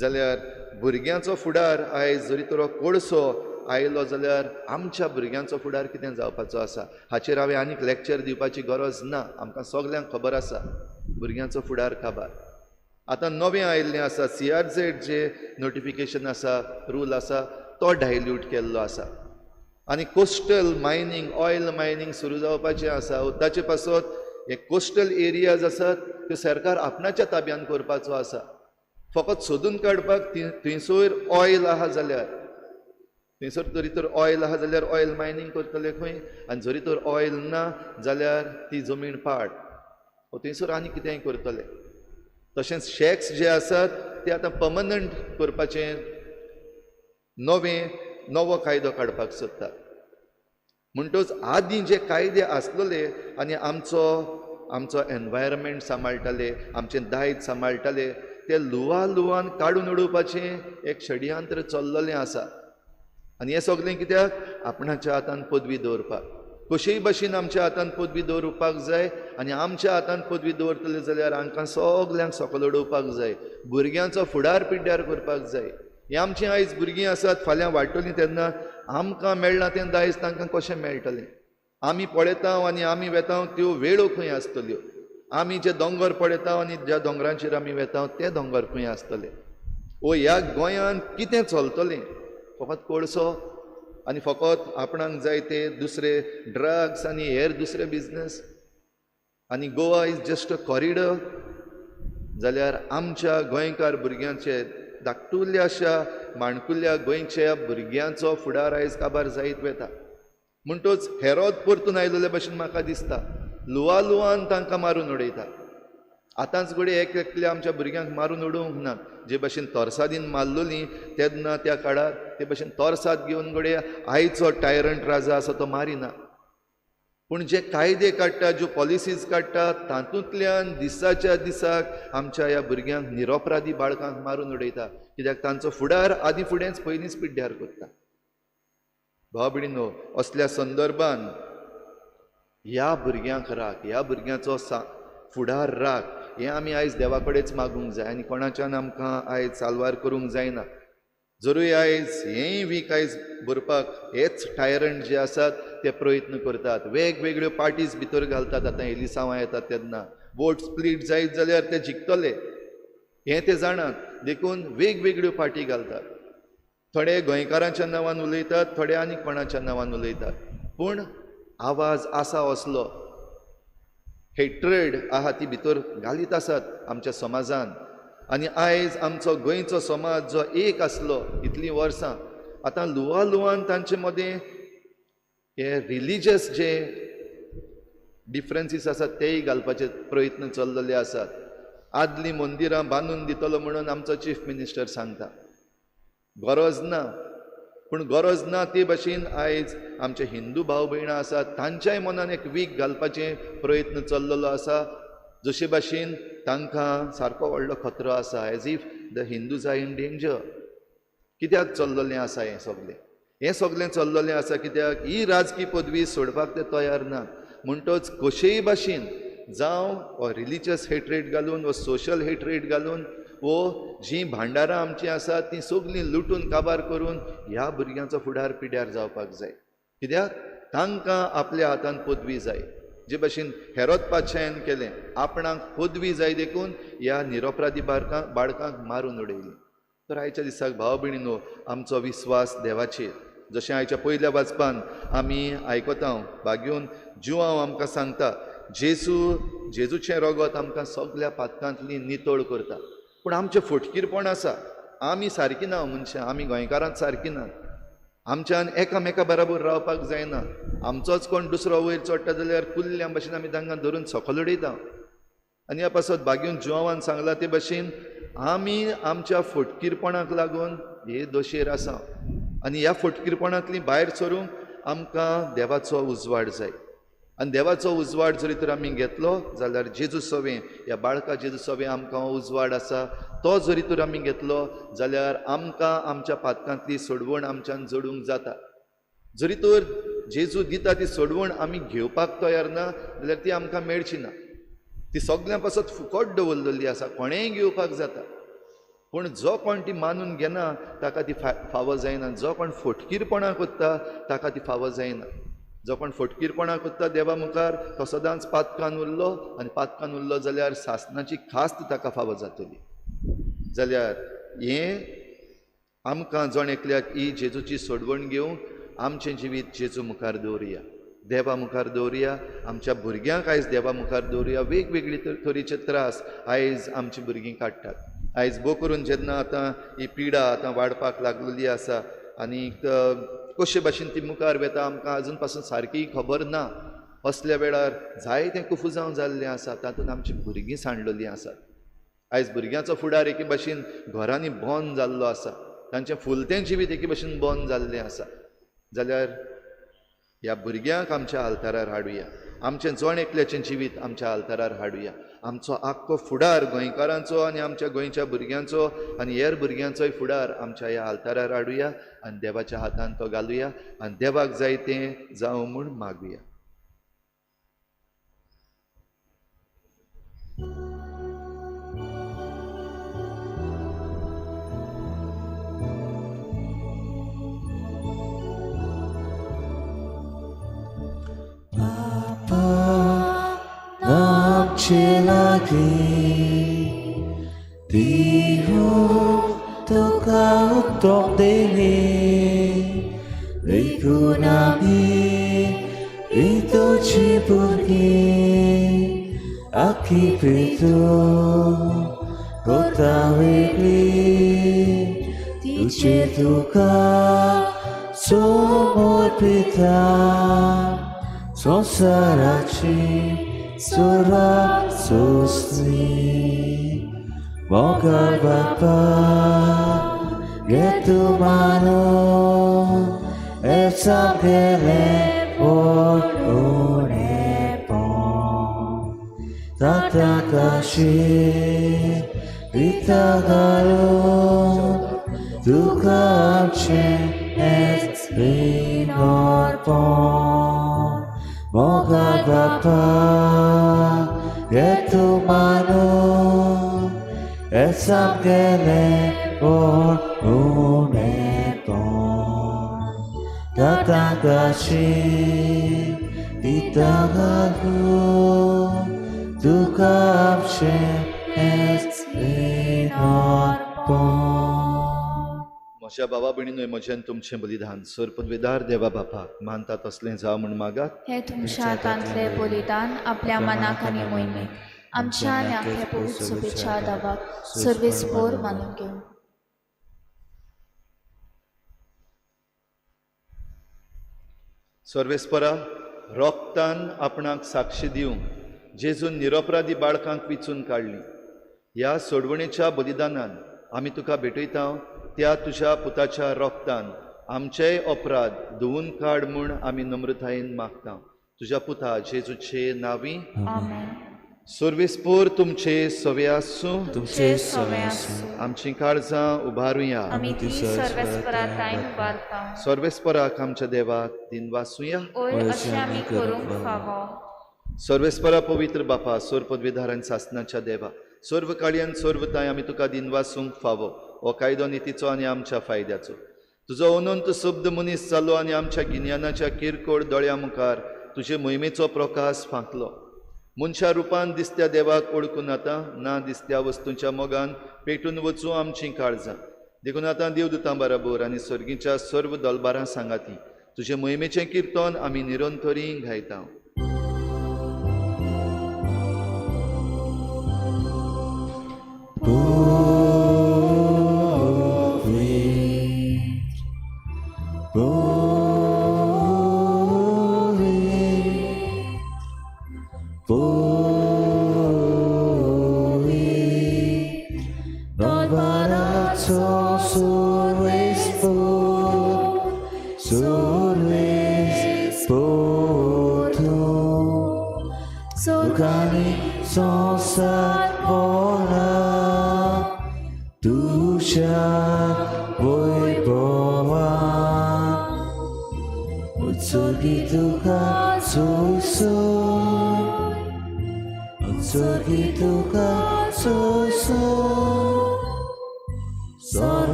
जाल्यार भुरग्यांचो फुडार आयज जरी तर कोडसो आयलो जाल्यार आमच्या भुरग्यांचो फुडार कितें जावपाचो आसा हाचेर हांवें आनीक लॅक्चर दिवपाची गरज ना. आमकां सगल्यांक खबर आसा भुरग्यांचो फुडार काबार. आतां नवें आयिल्लें आसा CRZ जे नोटिफिकेशन आसा, रूल आसा, तो डायल्यूट केल्लो आसा. आनी कोस्टल मायनींग, ऑयल मायनींग सुरू जावपाचें आसा. ताचे पासत हे कोस्टल एरियाज आसात त्यो सरकार आपणाच्या ताब्यान करपाचो आसा. फकत सोदून काडपाक थंयसर ऑयल आहा जाल्यार, थंयसर जरी तर ऑयल आहा जाल्यार ऑयल मायनींग करतले खंय, आनी जरी तर ऑयल ना जाल्यार ती जमीन पाड, थंयसर आनी कितेंय करतले. तशेंच शॅक्स जे आसात ते आतां पर्मनंट करपाचें नवो कायदो काडपाक सोदतात. म्हणटच आदीं जे कायदे आसलेले आनी आमचो एनवायरमेंट सांबाळटाले, आमचें दायज सांबाळटाले, ते लुवान काडून उडोवपाचें एक षडयंत्र चल्लेलें आसा. आनी हें सगळें कित्याक? आपणाच्या हातान पदवी दवरपाक. कशेय भाशेन आमच्या हातान पदवी दवरपाक जाय. आनी आमच्या हातान पदवी दवरतले जाल्यार आमकां सगल्यांक सकयल उडोवपाक जाय. भुरग्यांचो फुडार पिड्ड्यार करपाक जाय. ही आमचीं आयज भुरगीं आसात, फाल्यां वाडटलीं तेन्ना आमकां मेळना तें दायज तांकां कशें मेळटलें. आमी पळयता आनी आमी वेता त्यो वेळो खंय आसतल्यो. आमी जे दोंगर पळयता आनी ज्या दोंगरांचेर आमी वेता ते दोंगर खंय आसतले. ह्या गोंयांत कितें चलतलें? फकत कोळसो आनी फकत आपणाक जाय ते दुसरे ड्रग्स आनी हेर दुसरे बिजनस, आनी गोवा इज जस्ट अ कॉरिडर. जाल्यार आमच्या गोंयकार भुरग्यांचे धाकटुल्याशा माणकुल्या गोंयच्या भुरग्यांचो फुडार आयज काबार जायत वता. म्हणटूच हेरोद परतून आयलेले भशेन म्हाका दिसता. लुवान तांकां मारून उडयता. आतांच घडये एकल्या आमच्या भुरग्यांक मारून उडोवंक ना. जे भशेन तोर्सादीन मारलोलीं तेन्ना त्या काळार ते भशेन तोर्साद घेवन घडये आयचो टायरंट राजा आसा तो मारिना. पूण जे कायदे काडटा, ज्यो पॉलिसीज काडटा, तातूंतल्यान दिसाच्या दिसाक आमच्या ह्या भुरग्यांक निरपराधी बाळकांक मारून उडयता. कित्याक तांचो फुडार आदी फुडेंच पयलींच पिड्ड्यार करता. भाव भयणीनो, असल्या संदर्भान ह्या भुरग्यांक राख, ह्या भुरग्यांचो फुडार राख, हें आमी आयज देवा कडेच मागूंक जाय आनी कोणाच्यान आमकां आयज साल्वार करूंक जायना. जरूय आयज हेंय वीक आयज भरपाक हेच टायरंट जे आसात ते प्रयत्न करतात. वेगवेगळ्यो पार्टीज भितर घालतात. आतां एलिसांवां येतात तेन्ना वोट स्प्लीट जायत जाल्यार ते जिखतले हें ते जाणात, देखून वेगवेगळ्यो पार्टी घालतात. थोडे गोंयकारांच्या नांवान उलयतात, थोडे आनी कोणाच्या नांवान उलयतात. पूण आवाज आसा असलो हेट्रेड आहा ती भितर घालीत आसात आमच्या समाजान. आनी आयज आमचो गोंयचो समाज जो एक आसलो इतलीं वर्सां, आतां लुवान तांचे मदें हे रिलिजियस जे डिफरन्सीस आसात तेय घालपाचे प्रयत्न चल्लेले आसात. आदलीं मंदिरां बांदून दितलो म्हणून आमचो चीफ मिनिस्टर सांगता. गरज ना, पूण गरज ना ते भशेन आयज आमचे हिंदू भाव भयणां आसात तांच्याय मनान एक वीक घालपाचे प्रयत्न चल्लेलो आसा. जशे भाशेन तांकां सारको व्हडलो खतरो आसा, as if the Hindus are in danger. कित्याक चल्लेलें आसा हें सगळें? हें सगळें चल्लेलें आसा कित्याक ही राजकी पदवी सोडपाक ते तयार नात. म्हणटच कशेय भाशेन जावं रिलिजियस हेट्रेड घालून वा सोशल हेट्रेड घालून वो जीं भांडारां आमचीं आसात तीं सगळीं लुटून काबार करून ह्या भुरग्यांचो फुडार पिड्यार जावपाक जाय. कित्याक तांकां आपल्या हातान पदवी जाय. जे भशेन हेरोद पातशायन केलें, आपणाक पदवी जाय देखून ह्या निरपराधी बाळकांक मारून उडयली. तर आयच्या दिसाक भाव भयणीनो, आमचो विस्वास देवाचेर. जशें आयच्या पयल्या वाचपान आमी आयकता, भाग्यून जुवांव आमकां सांगता जेजूचें रगत आमकां सगळ्या पातकांतली नितळ करता. पूण आमचें फटकीरपण आसा. आमी सारकीं ना मनशां, आमी गोंयकारांच सारकीं ना. आमच्यान एकामेका बराबर रावपाक जायना. आमचोच कोण दुसरो वयर चडटा जाल्यार कुल्ल्या भशेन आमी तांकां धरून सकयल उडयता. आनी ह्या पासत भाग्यून जुवांवान सांगला ते भशेन आमी आमच्या फटकीरपणाक लागून हे दोशेर आसा. आनी ह्या फटकीरपणांतली भायर सरूंक आमकां देवाचो उजवाड जाय. आनी देवाचो उजवाड जरी तर आमी घेतलो जाल्यार जेजू सवें, ह्या बाळका जेजू सवें आमकां उजवाड आसा, तो जरी तर आमी घेतलो जाल्यार आमकां आमच्या पातकांतली सोडवण आमच्यान जोडूंक जाता. जरी तर जेजू दिता ती सोडवण आमी घेवपाक तयार ना जाल्यार ती आमकां मेळची ना. ती सगळ्यां पासत फुकट दवरलेली आसा, कोणेंय घेवपाक जाता. पूण जो कोण ती मानून घेना ताका ती फावो जायना. जो कोण फटकीरपणां कोत्ता ताका ती फावो जायना. जो कोण फटकीरपणां कोत्ता देवा मुखार तो सदांच पातकान उरलो, आनी पातकान उरलो जाल्यार सासणाची खास्त ताका फावो जातली. जाल्यार हें आमकां जण एकल्याक ही जेजूची सोडवण घेवंक आमचें जिवीत जेजू मुखार दवरुया, देवा मुखार दवरुया. आमच्या भुरग्यांक आयज देवा मुखार दवरुया. वेगवेगळे तरेचे त्रास आयज आमची भुरगीं काडटात. आयज भोव करून जेन्ना आतां ही पिडा आतां वाडपाक लागलेली आसा आनी कशे भाशेन ती मुखार वेता आमकां अजून पासून सारकी खबर ना. असल्या वेळार जायतें कुफुजांव जाल्लें आसा, तातूंत आमची भुरगीं सांडलेलीं आसात. आयज भुरग्यांचो फुडार एके भाशेन घरांनी बंद जाल्लो आसा, तांचें फुलतें जिवीत एके भाशेन बंद जाल्लें आसा. जाल्यार ह्या भुरग्यांक आमच्या आल्तारार हाडुया. आमचें जण एकल्याचें जिवीत आमच्या आल्तारार हाडुया. आमचो आख्खो फुडार गोंयकारांचो आनी आमच्या गोंयच्या भुरग्यांचो आनी हेर भुरग्यांचोय फुडार आमच्या ह्या आल्तारार हाडुया आनी देवाच्या हातान तो घालुया आनी देवाक जाय तें जावं म्हूण मागुया. lagi Tihu tuka untuk dini Riku nabi itu cipurgi Aki pitu kota wili Tuci tuka sumur pita Sosaraci surat susni Moga Bapa Gitu mano Esam kele por unepon Tata kasih Rita galo Duka amce et rinorpon Moga Bapa Gitu mano Esam kele por unepon Datang kasih di tanganku Duka amce et rinorpon म्हज्या बाबा भयणीनो म्हजें तुमचें बलिदान सर्पद्वेदार देवा बापाक मानता तसलें जावं म्हण मागात हे तुमच्या हातांतले बलिदान आपल्या मनाक आनी मोहिमेक आमच्या आनी आपल्या पवित्र शुभेच्छा दाबाक सर्वेस्पोर मानून घेऊ सर्वेस्परा रोगतान आपणाक साक्षी दिवंक जेजून निरपराधी बाळकांक विचून काडली ह्या सोडवणेच्या बलिदानान आमी तुका भेटयता त्या तुज्या पुताच्या रोगतान आमचेय अपराध धुवून काड म्हूण आमी नम्रतायेन मागता तुज्या पुता जेजूचे नांवी आमेन सर्वेस्पोर तुमचे सवे आसूं तुमचे सवे आसूं आमची काळजां उबारुया आमी ती सर्वेस्परातायेन उबारता सर्वेस्पराक आमच्या देवाक दिनवासुया ओय अशें आमी करूंक फावो सर्वेस्परा पवित्र बापा सर्पद्वेदारान सासनाच्या देवा सर्व काळयान सर्वताय आमी तुका दिनवासूंक फावो हो कायदो नितीचो आनी आमच्या फायद्याचो तुजो अनंत शब्द मनीस जालो आनी आमच्या गिन्यानाच्या किरकोळ दोळ्या मुखार तुजे मोहिमेचो प्रकाश फांकलो मनशा रुपान दिसत्या देवाक ओळखून आतां ना दिसत्या वस्तूंच्या मोगान पेटून वचूं आमचीं काळजां देखून आतां देवदूतां बराबर आनी सर्गीच्या सर्व दलबारां सांगाती तुजे मोहिमेचें किर्तन आमी निरंतरी गायता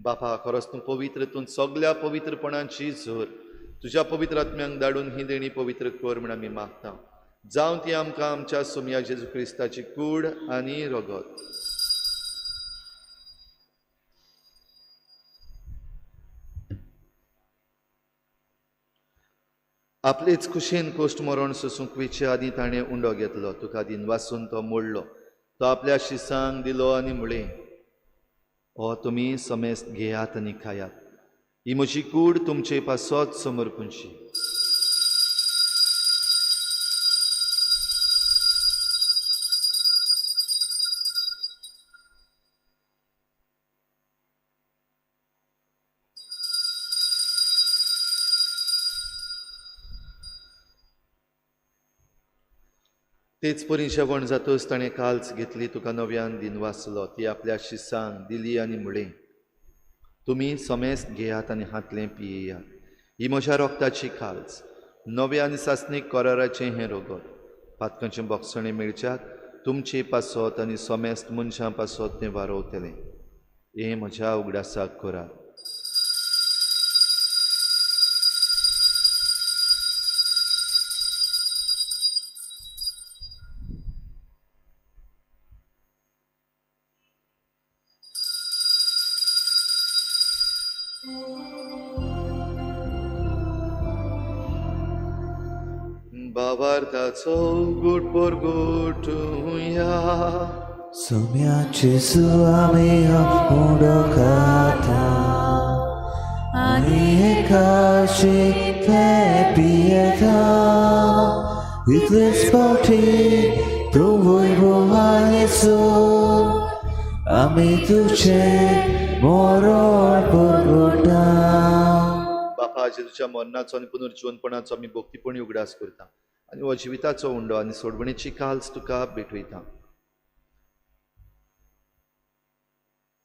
बापा खरोच तूं पवित्र तूं सगळ्या पवित्रपणाची झर तुज्या पवित्र आत्म्यांक धाडून ही देणी पवित्र कर म्हण आमी मागता जावं ती आमकां आमच्या सोम्या जेजू क्रिस्ताची कूड आनी रगत आपलेच कुशीन कोश्ट मरण सोसूंक वेचे आदी ताणें उंडो घेतलो तुका दिन वाचून तो मोडलो तो आपल्या शिसांक दिलो आनी म्हळें हो तुमी समेस्त घेयात आनी खायात ही म्हजी कूड तुमचे पासत समर्पूंची तेच परी जेवण जातच ताणें काल्स घेतली, तुका नव्यान दिन वाचलो. ती आपल्या शिसांक दिली आनी म्हणलें, तुमी समेस्त घेयात आनी हातलें पियेयात. ही म्हज्या रोगताची काल्स, नवे आनी सासणीक कराराचें हें रोगत. पातकांचें बोगसणें मेळच्याक तुमची पासत आनी समेस्त मनशां पासत तें वारोवतलें. हें म्हज्या उगडासाक करात. भावार्थाचो गूट परगोटुया. सोम्या जेजू आमी उडो खाता आनी एकाशी ते पियेता. इतलेच फावटी तूं वैभवा येसू, आमी तुजें मरण परगोटा. बापा जेजूच्या मरणाचो आनी पुनर्जीवनपणाचो आमी भोक्तीपणी उगडास करता आनी हो जिविताचो उंडो आनी सोडवणेची काल्स तुका भेटयता.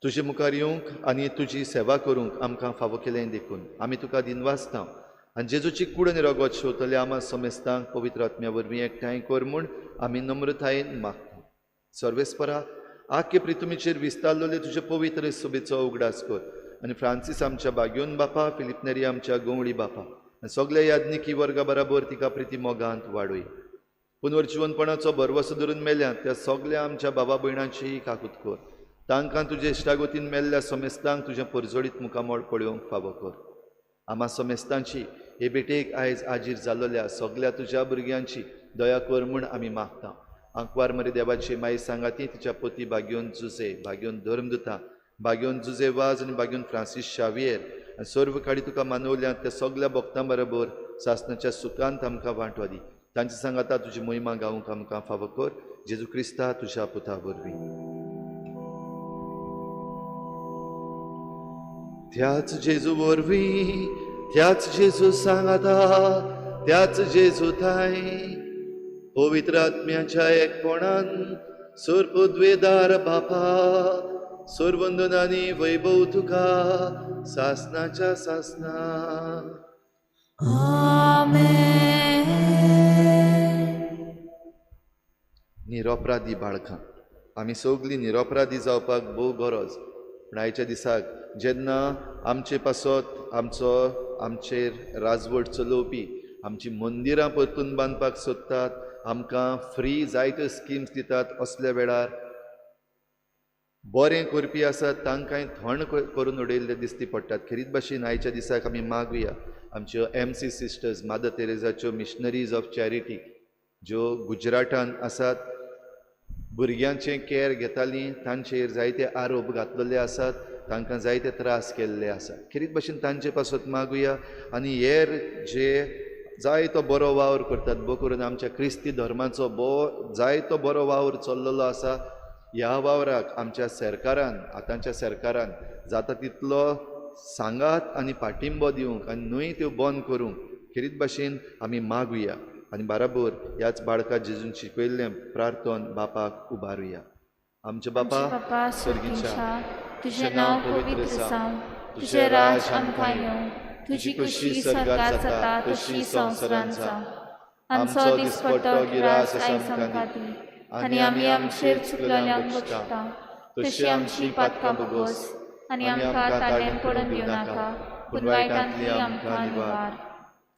तुजे मुखार येवंक आनी तुजी सेवा करूंक आमकां फावो केलें देखून आमी तुका दिनवासता. आनी जेजूची कूड आनी रगत शेवतले आमा समेस्तांक पवित्र आत्म्या वरवीं एकठांय कर म्हूण आमी नम्रतायेन मागता. सर्वेस्परा, आख्खे प्रितुमीचेर विस्तारलेले तुजे पवित्र सोबेचो उगडास कर. आनी फ्रांसीस आमच्या बाग्योन बापा, फिलिप नेरी आमच्या गोवळी बापा आनी सगळे याज्ञिकी वर्गा बराबर तिका प्रिती मोगांत वाडय. पुनर्जीवनपणाचो भरवसो धरून मेल्यांत त्या सगळ्या आमच्या बाबा भयणांची काकूत कर. तांकां तुजे इश्टागोतीन मेल्ल्या समेस्तांक तुजें परजोडीत मुखामोळ पळोवंक फावो कर. आमा समेस्तांची हे बेटेक आयज आजीर जाल्ल्या सगळ्या तुज्या भुरग्यांची दया कर म्हूण आमी मागता. आंकवार मरे देवाची माई सांगाती तिच्या पती बाग्योन जुजे, बाग्योन धर्मदुता, बाग्योन जुजे वाज आनी बाग्योन फ्रांसीस शावियर आनी सर्व काडी तुका मानवल्यांत त्या सगळ्या भक्तां बरोबर सासणाच्या सुखांत आमकां वांटवा दी. तांची सांगाता तुजी महिमा गावूंक आमकां फावो कर. जेजू क्रिस्ता तुज्या पुता वरवीं. त्याच जेजू वरवीं, त्याच जेजू सांगाता, त्याच जेजू थाय पवित्र आत्म्याच्या एकपणान सर्वोद्वेदार बापा, सर्वंदनानी वैभव तुका सासणाच्या सासना. आमेन. निरपराधी बाळकां, आमी सगळीं निरपराधी जावपाक भोव गरज. पूण आयच्या दिसाक जेन्ना आमचे पासत आमचेर राजवट चलोवपी आमची मंदिरां परतून बांदपाक सोदतात, आमकां फ्री जायत्यो स्किम्स दितात, असल्या वेळार बरें करपी आसात तांकांय थंड करून उडयल्ले दिसती पडटात. खरीच भाशेन आयच्या दिसाक आमी मागुया आमच्यो MC सिस्टर्स, मादर तेरेजाच्यो मिशनरीज ऑफ चॅरिटी ज्यो गुजरातान आसात, भुरग्यांचें कॅर घेतालीं, तांचेर जायते आरोप घातलेले आसात, तांकां जायते त्रास केल्ले आसात. खरीच भाशेन तांचे पासत मागुया. आनी हेर जे जायतो बरो वावर करतात, भोव करून आमच्या क्रिस्ती धर्माचो जायतो बरो वावर चल्लेलो आसा, ह्या वावराक आमच्या सरकारान, आतांच्या सरकारान जाता तितलो सांगात आनी पाठिंबो दिवंक आनी न्हय त्यो बंद करूंक खरीच भाशेन आमी मागुया. आनी बाराबर ह्याच बाळका जेजून शिकयल्लें प्रार्थन बापाक उबारुया. आमचे बापा सर्गीच्या, तुझें नांव पवित्र जावं, तुझें राज आमकां येवं, तुजी कुशी स्वर्गार जाता तशी संवसारांत जावं. आमचो दिसपट्टो गिरास आयज आमकां दी आनी आमी आमचेर चुकलेल्यांक बक्षिता, तशी आमची पातकां भोगोस आनी आमकां ताळ्यान पडून दिवं नाका, पूण वायटांतली आमकां निवार.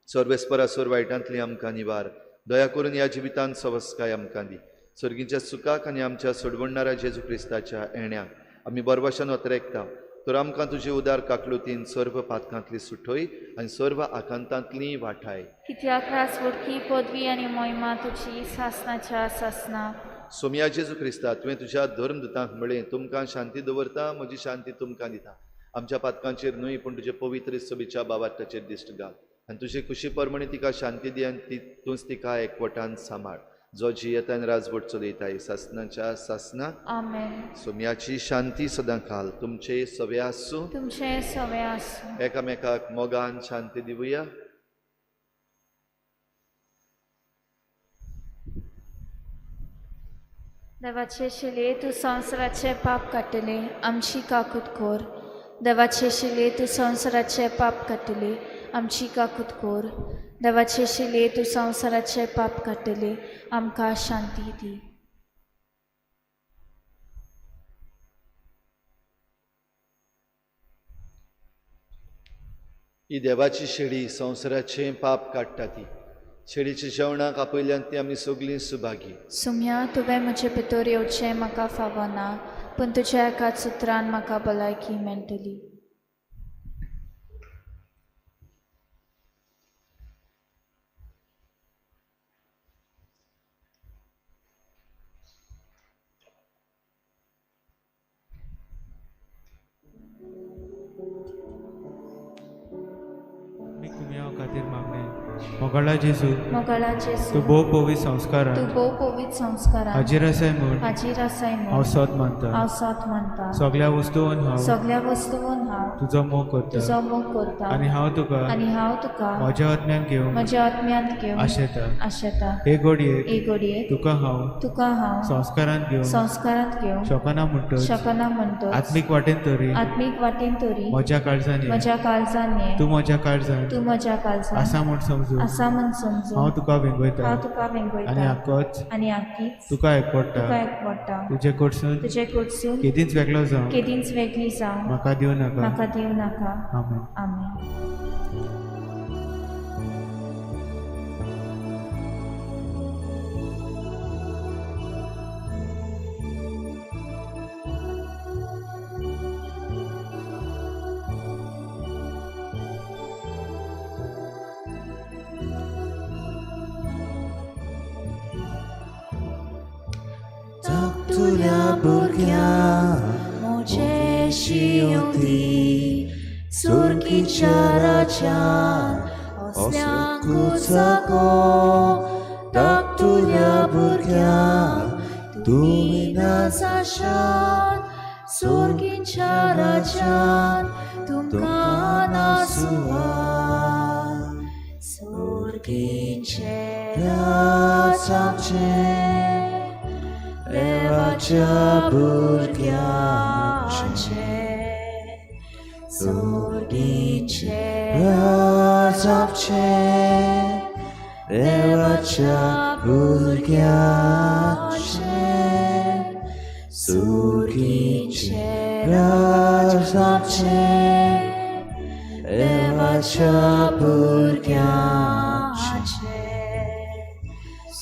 सर्वेस्परा सोर वायटांतली आमकां निवार. दया करून ह्या जिवितांत सवस्काय आमकां दी. सर्गीच्या सुखाक आनी आमच्या सोडवणाऱ्या जेजू क्रिस्ताच्या येण्याक आमी बरभाशान वतरेकता. तर आमकां तुजे उदार काकलुतीन सर्व पातकांतली सुटय आनी सर्व आकांतांतली वाठाय. कित्याक रासवडकी पदवी आनी मोहिमा तुजी सासणाच्या सासना. सोम्या जेजू क्रिस्ता, तुवें तुज्या धर्मदुतांक म्हळें, तुमकां शांती दवरता, म्हजी शांती तुमकां दिता. आमच्या पातकांचेर न्हय पूण तुजे पवित्र सोबीच्या बाबाटाचेर दिश्ट घाल आनी तुजे खुशी परमणी तिका शांती दी आनी तूंच तिका एकवटान सांबाळ, जो जियेतान राजवट चलयताय सासणाच्या सासना. आमेन. सोम्याची शांती सदां काल तुमचे सवे आसूं. तुमचे सवे आसूं. एकामेकाक मोगान शांती दिवया. देवाचे शिले तू संवसाराचे पाप काडटले आमची काकूट कोर. देवाचे शिले तू संवसाराचे पाप काडटले आमची काकूट कोर. देवाचे शिले तू संवसाराचे पाप काडटले आमकां शांती दी. ही देवाची शेळी संवसाराचे पाप काडटा ती. शेळीच्या जेवणाक आपयल्यान ती आमी सगळीं सुभागी. सुम्या तुवें म्हजे भितर येवचें म्हाका फावो ना, पूण तुज्या एकाच उतरान म्हाका भलायकी मेळटली. खातीर मागणे मोगळा जेजू मोगळा तूं जेजू भोव पवित्र संस्कारान तूं भोव पवित्र संस्कारान हाजीर आसाय म्हूण हाजीर आसाय हांव म्हूण सोत मानता. हांव सोत मानता. सगळ्या वस्तूंन हांव सगळ्या वस्तूंन हांव तुजो मोग करता तुजो मोग करता आनी हांव तुका आनी हांव तुका म्हज्या आत्म्यान घेवन म्हज्या आत्म्यांत घेवन आशेता. आशेता. हे घडयेक एक घडयेक तुका हांव तुका हांव संस्कारान घेवन संस्कारांत घेवन शोकना म्हणटच शकना म्हणटो आत्मीक वाटेन तरी आत्मीक वाटेन तरी म्हज्या काळजांनी म्हज्या काळजान ये. तूं म्हज्या काळजान तूं म्हज्या काळजान आसा म्हूण समजून आसा म्हूण समजून हांव तुका वेंगयता हांव तुका आनी वेंगयता आक्कोच आनी आख्खीच तुका एकपडटा. तुका एकवटा. तुजे कडसून तुजे कडसून केदींच वेगळो जावं केदींच वेगळी जावं म्हाका दिवं नाका. म्हाका दिवं नाका. आमेन. आमेन. धाकटुल्या भुरग्यांक मोजेशी येवती सुरगीच्या राज्यान असल्यांक जागो. धाकटुल्या भुरग्यांक तुमी नाचाशात सुरगीच्या राज्यान तुमकां नाचुवा. सुरगीचे राज आमचें देवाच्या भुरग्यांचे. सुरगीचे राज आमचें देवाच्या भुरग्यांचे. सुरगीचे राज आमचें देवाच्या भुरग्यांचे.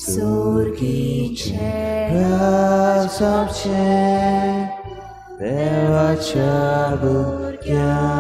सुरगीचे राज आमचें देवाच्या भुरग्यांचे.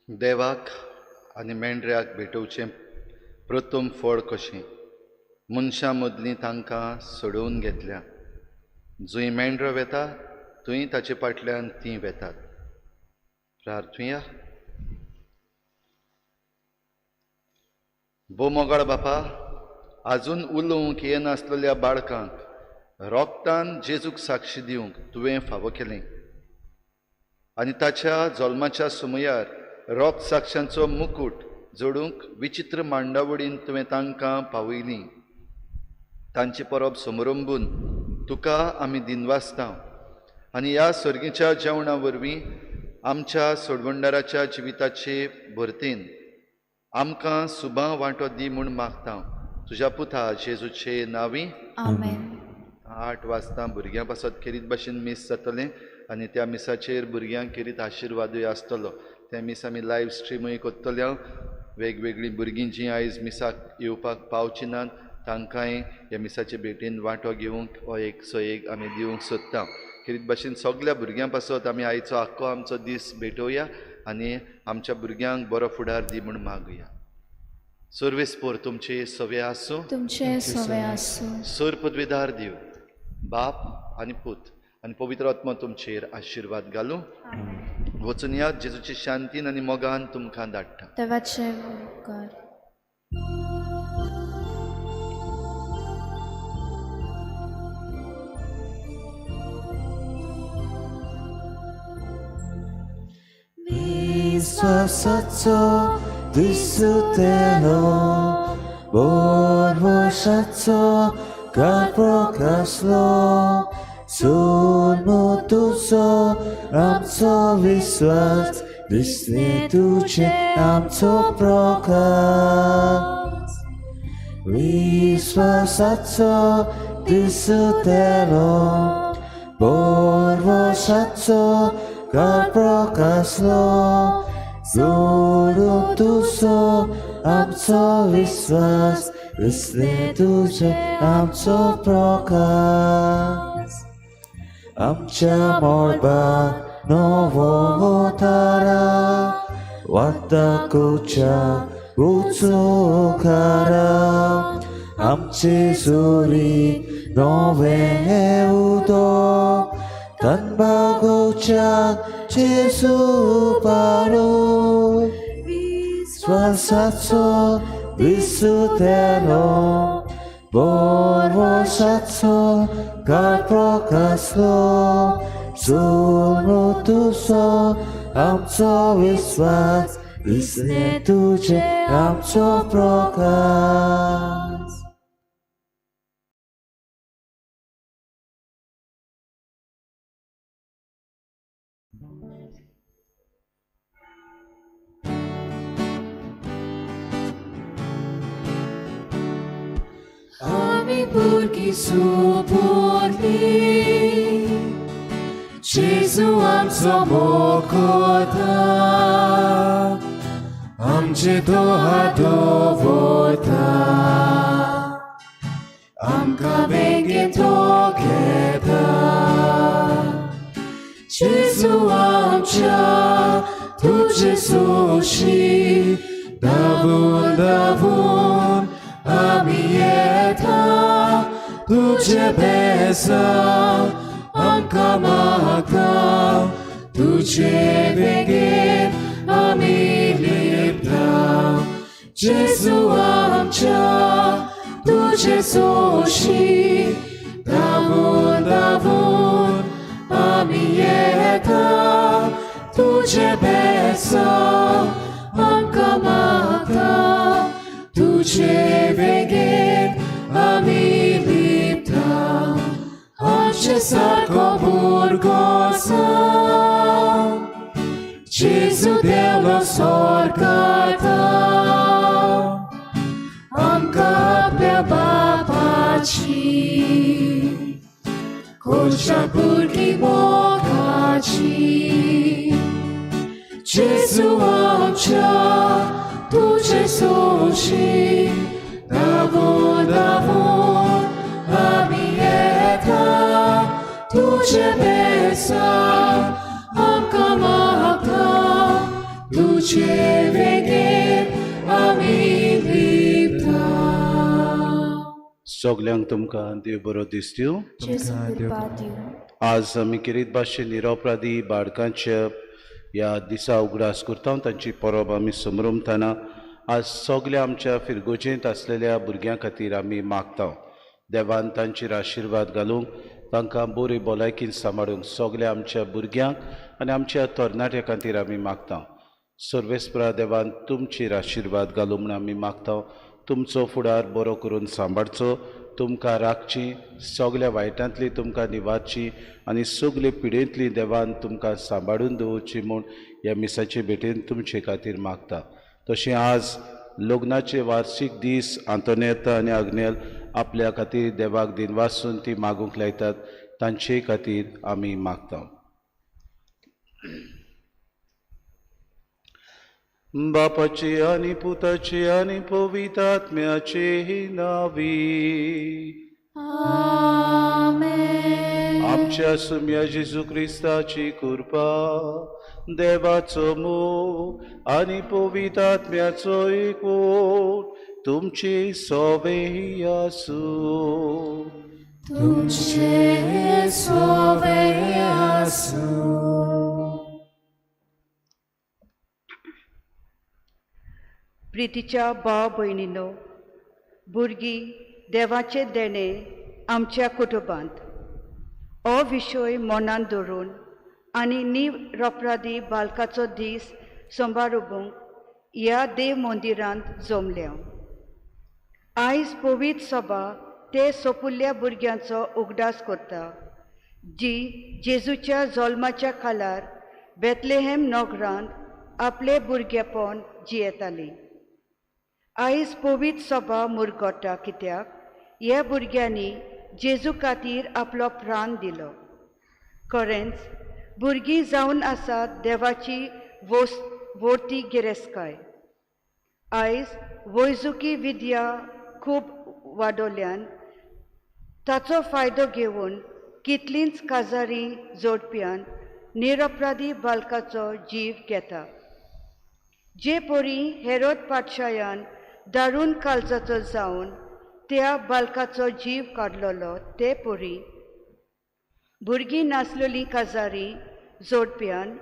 देवाक आनी मेंढऱ्याक भेटोवचें प्रथम फळ कशें मनशां मदलीं तांकां सोडून घेतल्या. जंय मेंढरो वेता थंय ताचे फाटल्यान तीं वेतात. प्रार्थुया. बो मोगाळ बापा, आजून उलोवंक येनासलेल्या बाळकांक रोगतान जेजूक साक्षी दिवंक तुवें फावो केलें आनी ताच्या जल्माच्या समयार रोग साक्षांचो मुकूट जोडूंक विचित्र मांडावळीन तुवें तांकां पावयलीं. तांचे परब समारंभून तुका आमी दिनवासता आनी ह्या सर्गीच्या जेवणा वरवीं आमच्या सोडवंडाराच्या जिविताचे भरतेन आमकां सुबां वांटो दी म्हूण मागता. तुज्या पुता जेजूचे नांवी. आमेन. 8 वाजता भुरग्यां पासत खेरीत भाशेन मीस जातलें आनी त्या मिसाचेर भुरग्यांक खेरीत आशिर्वादूय आसतलो. त्या मीस आमी लायव्ह स्ट्रिमूय करतले. वेगवेगळीं भुरगीं जीं आयज मिसाक येवपाक पावचीं नात तांकांय ह्या मिसाचे भेटेन वांटो घेवंक हो एक सयेक आमी दिवंक सोदता. खेरीत भाशेन सगल्या भुरग्यां पासत आमी आयचो आख्खो आमचो दीस भेटोवया आनी आमच्या भुरग्यांक बरो फुडार दी म्हूण मागुया. सर्वेस्पोर तुमचे सवे आसूं. तुमचे सवे आसूं. सर पदवेदार देव बाप आनी पूत आनी पवित्र आत्मा तुमचेर आशिर्वाद घालूं. वचून या जेजूचे शांतीन आनी मोगान तुमकां धाडटा. देवाचे उपकार. विश्वासाचो दिसुतेलो बोरवशाचो काळ प्रकाशलो. सोनो तुजो आमचो विश्वास दिसले तुजे आमचो प्रकाश. विश्वासाचो दिसुतेलो बोरवशाचो काळ प्रकाशलो. सोनो तुजो आमचो विश्वास दिसले तुजे आमचो प्रकाश. आमच्या मोडबाक नवो तारा वाताकुच्या उचुकारा. आमचे जोरी नवे उदक तनबागोच्या जेजू पारो. विश्वासाचो दिसुतेलो बोरवशाचो काळ प्रकाशलो. सोनो तुजो आमचो विश्वास दिसले तुजे आमचो प्रकाश. आमी भुरगीं सोपोरली जेजू आमचो मोकोता. आमचे दोहा दवरता आमकां बेगीन तो घेता. जेजू आमच्या तुजे सोशी धांवून धांवून आमी येता. तुजे बेसां आमकां मागता. तुजे बेगीन आमी लिपता. जेजू आमच्या तुजे सोशी धांवून धांवून आमी येता. तुजे बेसां आमकां मागता. तुजे बेगीन आमी लिपता. आमचे सारको भुरगो जावन जेजू देवलो स्वर्गांता. आमकां आपल्या बापाची खोशा भुरगीं मोगाची. जेजू आमच्या तुजे सोशी धांवून धांवून आमी येता. तुजे बेसां आमकां मागता. तुझे वेगेर आमी लिपता. सगल्यांक तुमकां देव बरो दीस दिवं. जेजू कृपा दिवं. आज आमी किरीत भाशेन निरोपराधी बाळकांच्या ह्या दिसा उगडास करता तांची परब आमी समरुमतना आज सगल्या आमच्या फिरगोजेंत आसलेल्या भुरग्यां खातीर आमी मागता. देवान तांचेर आशिर्वाद घालूंक तांकां बरे भलायकीन सांबाळूंक सगल्या आमच्या भुरग्यांक आनी आमच्या तरणाट्यां खातीर आमी मागता. सर्वेस्परा देवान तुमचेर आशिर्वाद घालूं म्हूण आमी मागता. तुमचो फुडार बरो करून सांबाळचो, तुमकां राखची, सगल्या वायटांतली तुमकां निवारची आनी सगले पिडेंतली देवान तुमकां सांबाळून दवरची म्हूण ह्या मिसाचे भेटेन तुमचे खातीर मागता. तशें आज लग्नाचे वार्षिक दीस आंतोनेता आनी आग्नेल आपल्या खातीर देवाक दिनवासून ती मागूंक लायतात, तांचे खातीर आमी मागता. बापाचे आनी पुताचे आनी पवित्र आत्म्याचे नावी. आमेन. आमच्या सुम्या जेजू क्रिस्ताची कृपा, देवाचो मोग आनी पवित्र आत्म्याचो एकवट तुमचे सोबे आसूं. तुमचे सोबे आसूं. प्रितीच्या भाव भयणीनो, भुरगीं देवाचे देणे आमच्या कुटुंबांत हो विशय मनान दवरून आनी निरपराधी बाळकाचो दीस सांबाळूंक ह्या देव मंदिरांत जमल्या. आयज पवित्र सभा ते सोपुल्ल्या भुरग्यांचो उगडास करता, जी जेजूच्या जल्माच्या काळार बेथलेहेम नगरांत आपले भुरगेपण जियेताली. आयज पवित्र सभा मुरगोडटा कित्याक ह्या भुरग्यांनी जेजू खातीर आपलो प्राण दिलो. खरेंच भुरगीं जावन आसात देवाची व्हरती गिरेस्तकाय. आयज वैजकी विद्या खूब वाडोवल्यान ताचो फायदो घेवन कितलींच काजारी जोडप्यान निरपराधी बाळकाचो जीव घेता. जे पोरी हेरोद पाठशायान दारून काळजाचो जावन त्या बाळकाचो जीव काडलोलो ते पोरी भुरगीं नासलेली काजारी जोडप्यान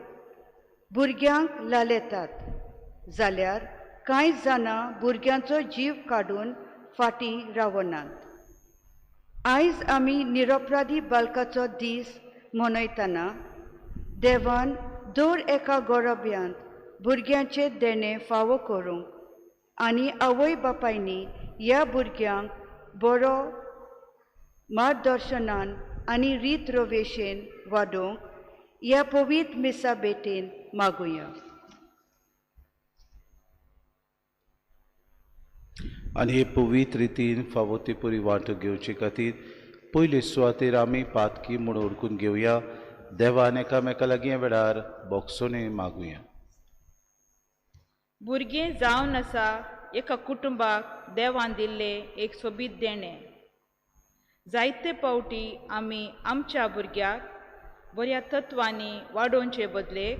भुरग्यांक लालयतात जाल्यार कांय जाणां भुरग्यांचो जीव काडून फाटीं रावनात. आयज आमी निरपराधी बाळकाचो दीस मनयतना देवान दर एका गरोब्यांत भुरग्यांचे देणे फावो करूंक आनी आवय बापायनी ह्या भुरग्यांक बरो मार्गदर्शनान आनी रीत रवेशेन वाडोवंक ह्या पवित्र मिसा भेटेन मागुया. आनी हे पवित्र रितीन फावो ती पुरी वांटो घेवचे खातीर पयले सुवातेर आमी पातकी म्हूण ओळखून घेवया. देवान एकामेका लागीं ह्या वेळार बोगसोने मागुया. भुरगें जावन आसा एका कुटुंबाक देवान दिल्ले एक सोबीत देणें. जायते पावटी आमी आमच्या भुरग्याक बऱ्या तत्वांनी वाडोवचे बदलेक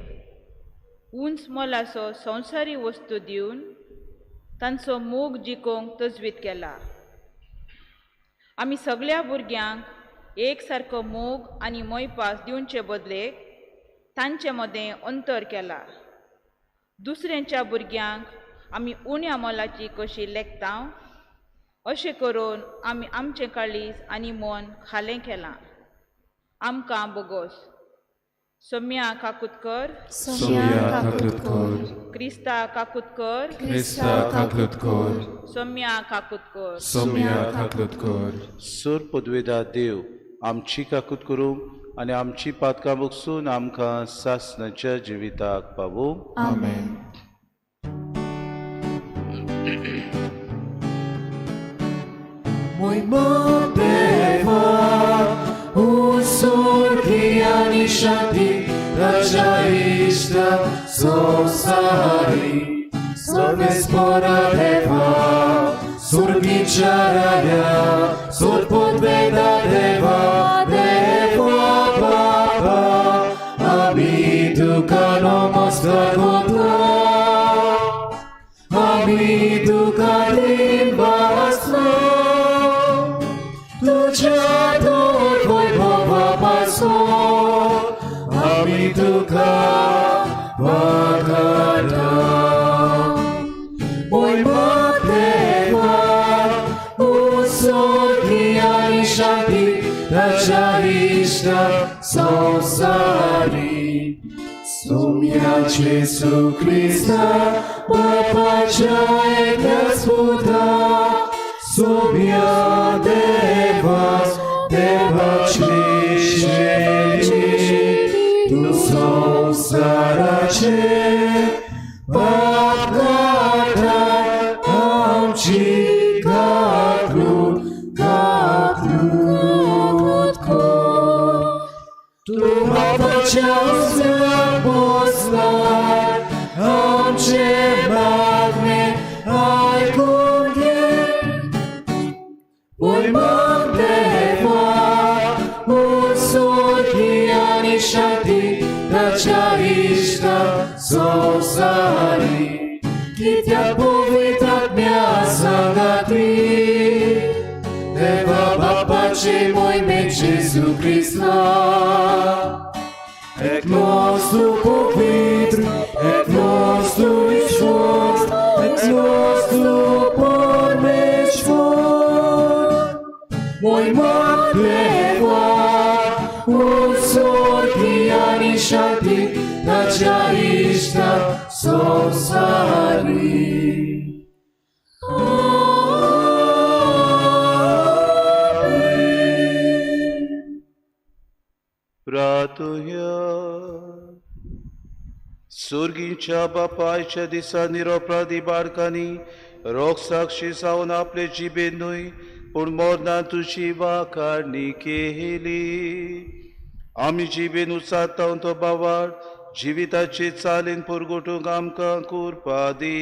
उंच मोलाचो संवसारी वस्तू दिवन तांचो मोग जिखोवंक तजवीज केला. आमी सगळ्या भुरग्यांक एक सारको मोग आनी मोयपास दिवचे बदलेक तांचे मदें अंतर केला. दुसऱ्यांच्या भुरग्यांक आमी उण्या मोलाची कशी लेखता अशें करून आमी आमचें काळीज आनी मन खालें केलां. आमकां बोगोस. सोम्या काकुतकर, क्रिस्ता काकुतकर, सोम्या काकुतकर. सूर पदवेदार देव आमची काकूत करूंक आनी आमची पातकां बोगसून आमकां सासणाच्या जिविताक पावूंक. आमेन. Mój Bodewa, usurki ani shanti, rajaista sosari, sorbe spora deva, surgicharaya, surpodveda deva, deva papa, abidu kanomos dragotra. आमी दुखांत वाचलो तुझ्या दोन वैभवापासून आमी तुका वगळटा महिमा देवा उत्सव आणि शांती ताच्या इष्ट संसारी Sumia Jesu Christa, Bapacia ektas puta, Sumia Devas, Devaci tu sonsarace, Bapgata, Amci, Tu Bapacia Poslar, amce magme aikum gen, poi mandeva, usodiani shanti, tacia ishta sonsari, kitya povitat mea sagati, Deva Bapace moi me Jesu Christa, Ek nostru povitru, ek nostru išvod, ek nostru pormečvod. Moj Deva, usordijani šanti, tača išta sonsari. Pratuya Surginच्या बापायच्या दिसा निरोपराधी बाळकांनी रोग साक्षी जावन आपले जिबेन न्हय पूण मोरना तुजी वाखाणणी केली आमी जिबेन उसारतावन तो बावाड जिविताचे चालीन पुरगोटूंक आमकां कुरपा दी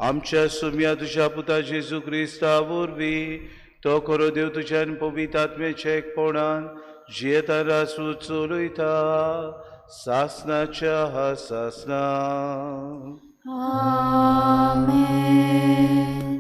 आमच्या सुम्या तुज्या पुता जेजू क्रिस्ता वरवीं तो खरो देव तुज्या पवित्र आत्म्याच्या एकपणान जियेताना चलयता सासनाच्या सासना आमेन.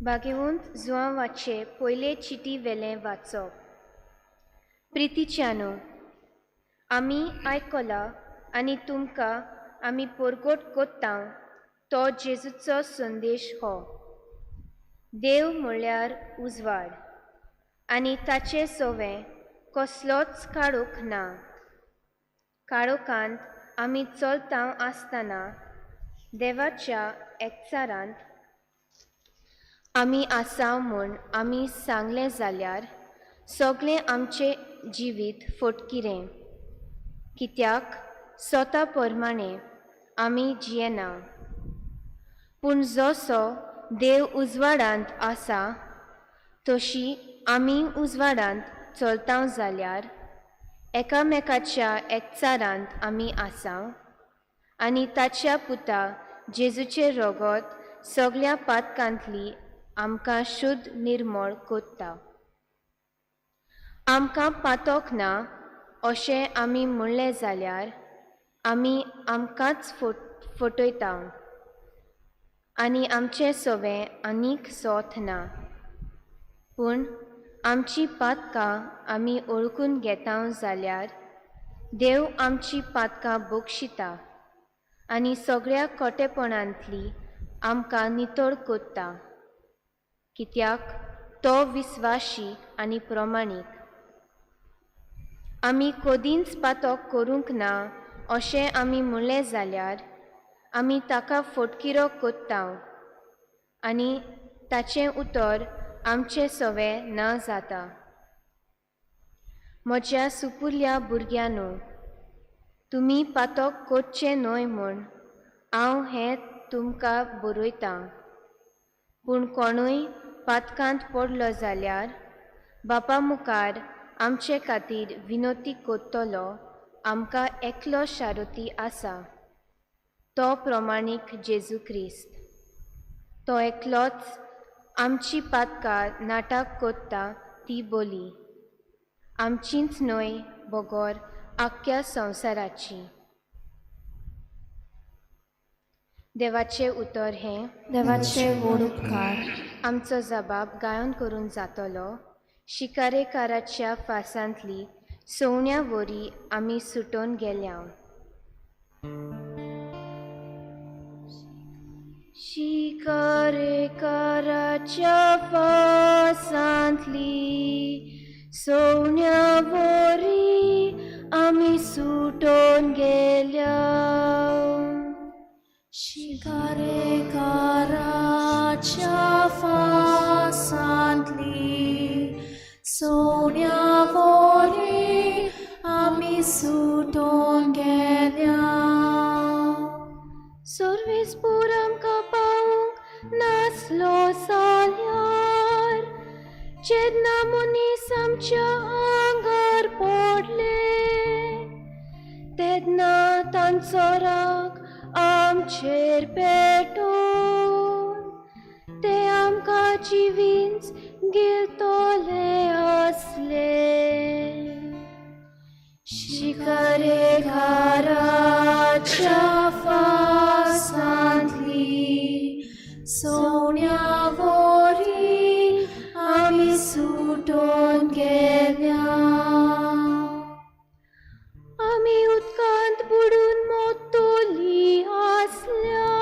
बागेवंत जुआंवाचे पयले चिटी वेलें वाचप. प्रितीच्यानो, आमी आयकला आनी तुमकां आमी परगोट कोत्ता तो जेजूचो संदेश हो. देव म्हळ्यार उजवाड आनी ताचे सोवें कसलोच काळोख ना. काळोखांत आमी चलता आसतना देवाच्या एकचारांत आमी आसाव म्हूण आमी सांगलें जाल्यार सगळें आमचें जिवीत फटकिरें. कित्याक स्वता प्रमाणें आमी जियेना. पूण जसो देव उजवाडांत आसा तशी आमी उजवाडांत चलता जाल्यार एकामेकाच्या एकचारांत आमी आसाव आनी ताच्या पुता जेजूचें रगत सगळ्या पातकांतली आमकां शुद्ध निर्मळ कोत्ता. आमकां पातोक ना अशें आमी म्हणलें जाल्यार आमी आमकांच फटयता आनी आमचें सोवें आनीक सोत ना. पूण आमची पातकां आमी ओळखून घेता जाल्यार देव आमची पातकां बक्षिता आनी सगळ्या खोटेपणांतली आमकां नितळ कोत्ता. कित्याक तो विस्वाशी आनी प्रमाणीक. आमी कोदींच पातोक करूंक ना अशें आमी म्हणलें जाल्यार आमी ताका फटकिरो कोत्ता आनी ताचें उतर आमचें सोवें ना जाता. म्हज्या सुपुर्ल्या भुरग्यांनो, तुमी पातोक कोरचें न्हय म्हूण हांव हें तुमकां बरयतां. पूण कोणूय पातकांत पडलो जाल्यार बापा मुखार आमचे खातीर विनोती कोत्तलो आमकां एकलो शारोती आसा, तो प्रमाणीक जेजू क्रिस्त. तो एकलोच आमची पातकां नाटक कोत्ता ती बोली आमचीच न्हय बोगोर आख्ख्या संवसाराची. देवाचे उतर हें देवाचे व्हड उपकार आमचो जबाब गायन करून जातलो. शिकारेकाराच्या फासांतली सवण्या वरी आमी सुटोन गेल्या. शिकारेकाराच्या फासांतली सवण्या वरी आमी सुटोन गेल्या. शिकारेकाराच्या फासांतली सोन्या वरी आमी सुटोन गेल्या. सर्वेस्पोर आमकां पावूंक नासलो जाल्यार जेन्ना मनीस आमच्या आंगार पडले तेन्ना तांचो राग आमचेर पेटोवन ते आमकां जिवींच गिळटले आसले. शिकारेकाराच्या फासांतली सोन्या वरी आमी सुटोन गेल्या. आमी उदकांत बुडून मोतोली आसल्या.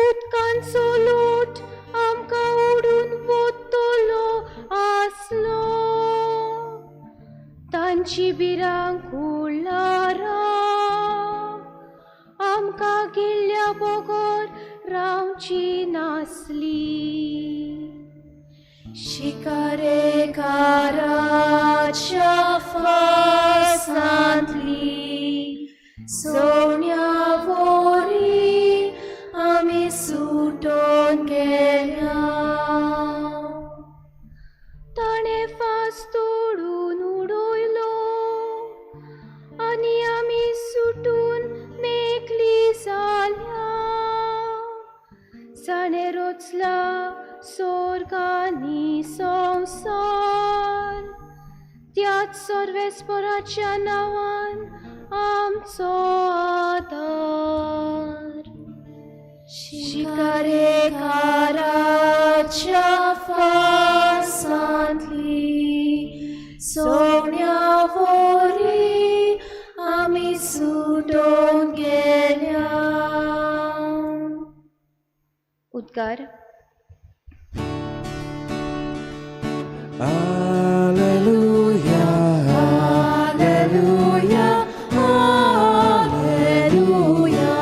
उदकांचो लोट आमकां उडून वतलो आसलो. तांची बिरांक हुळारां आमकां गिळ्ळ्या बोगोर रावची नासली. शिकारेकाराच्या फासांतली सोन्या वरी आमी सुटोन गेल्या. ताणें फास तोडून उडयलो आनी आमी सुटून मेकली जाल्या. जाणें रचला स्वर्ग आनी संवसार त्याच सर्वेस्पराच्या नांवान आमचो आदार. शिकारेकाराच्या फासांतली सोन्या वरी आमी सुटोन गेल्या. उद्गार Alleluia, Alleluia, Alleluia,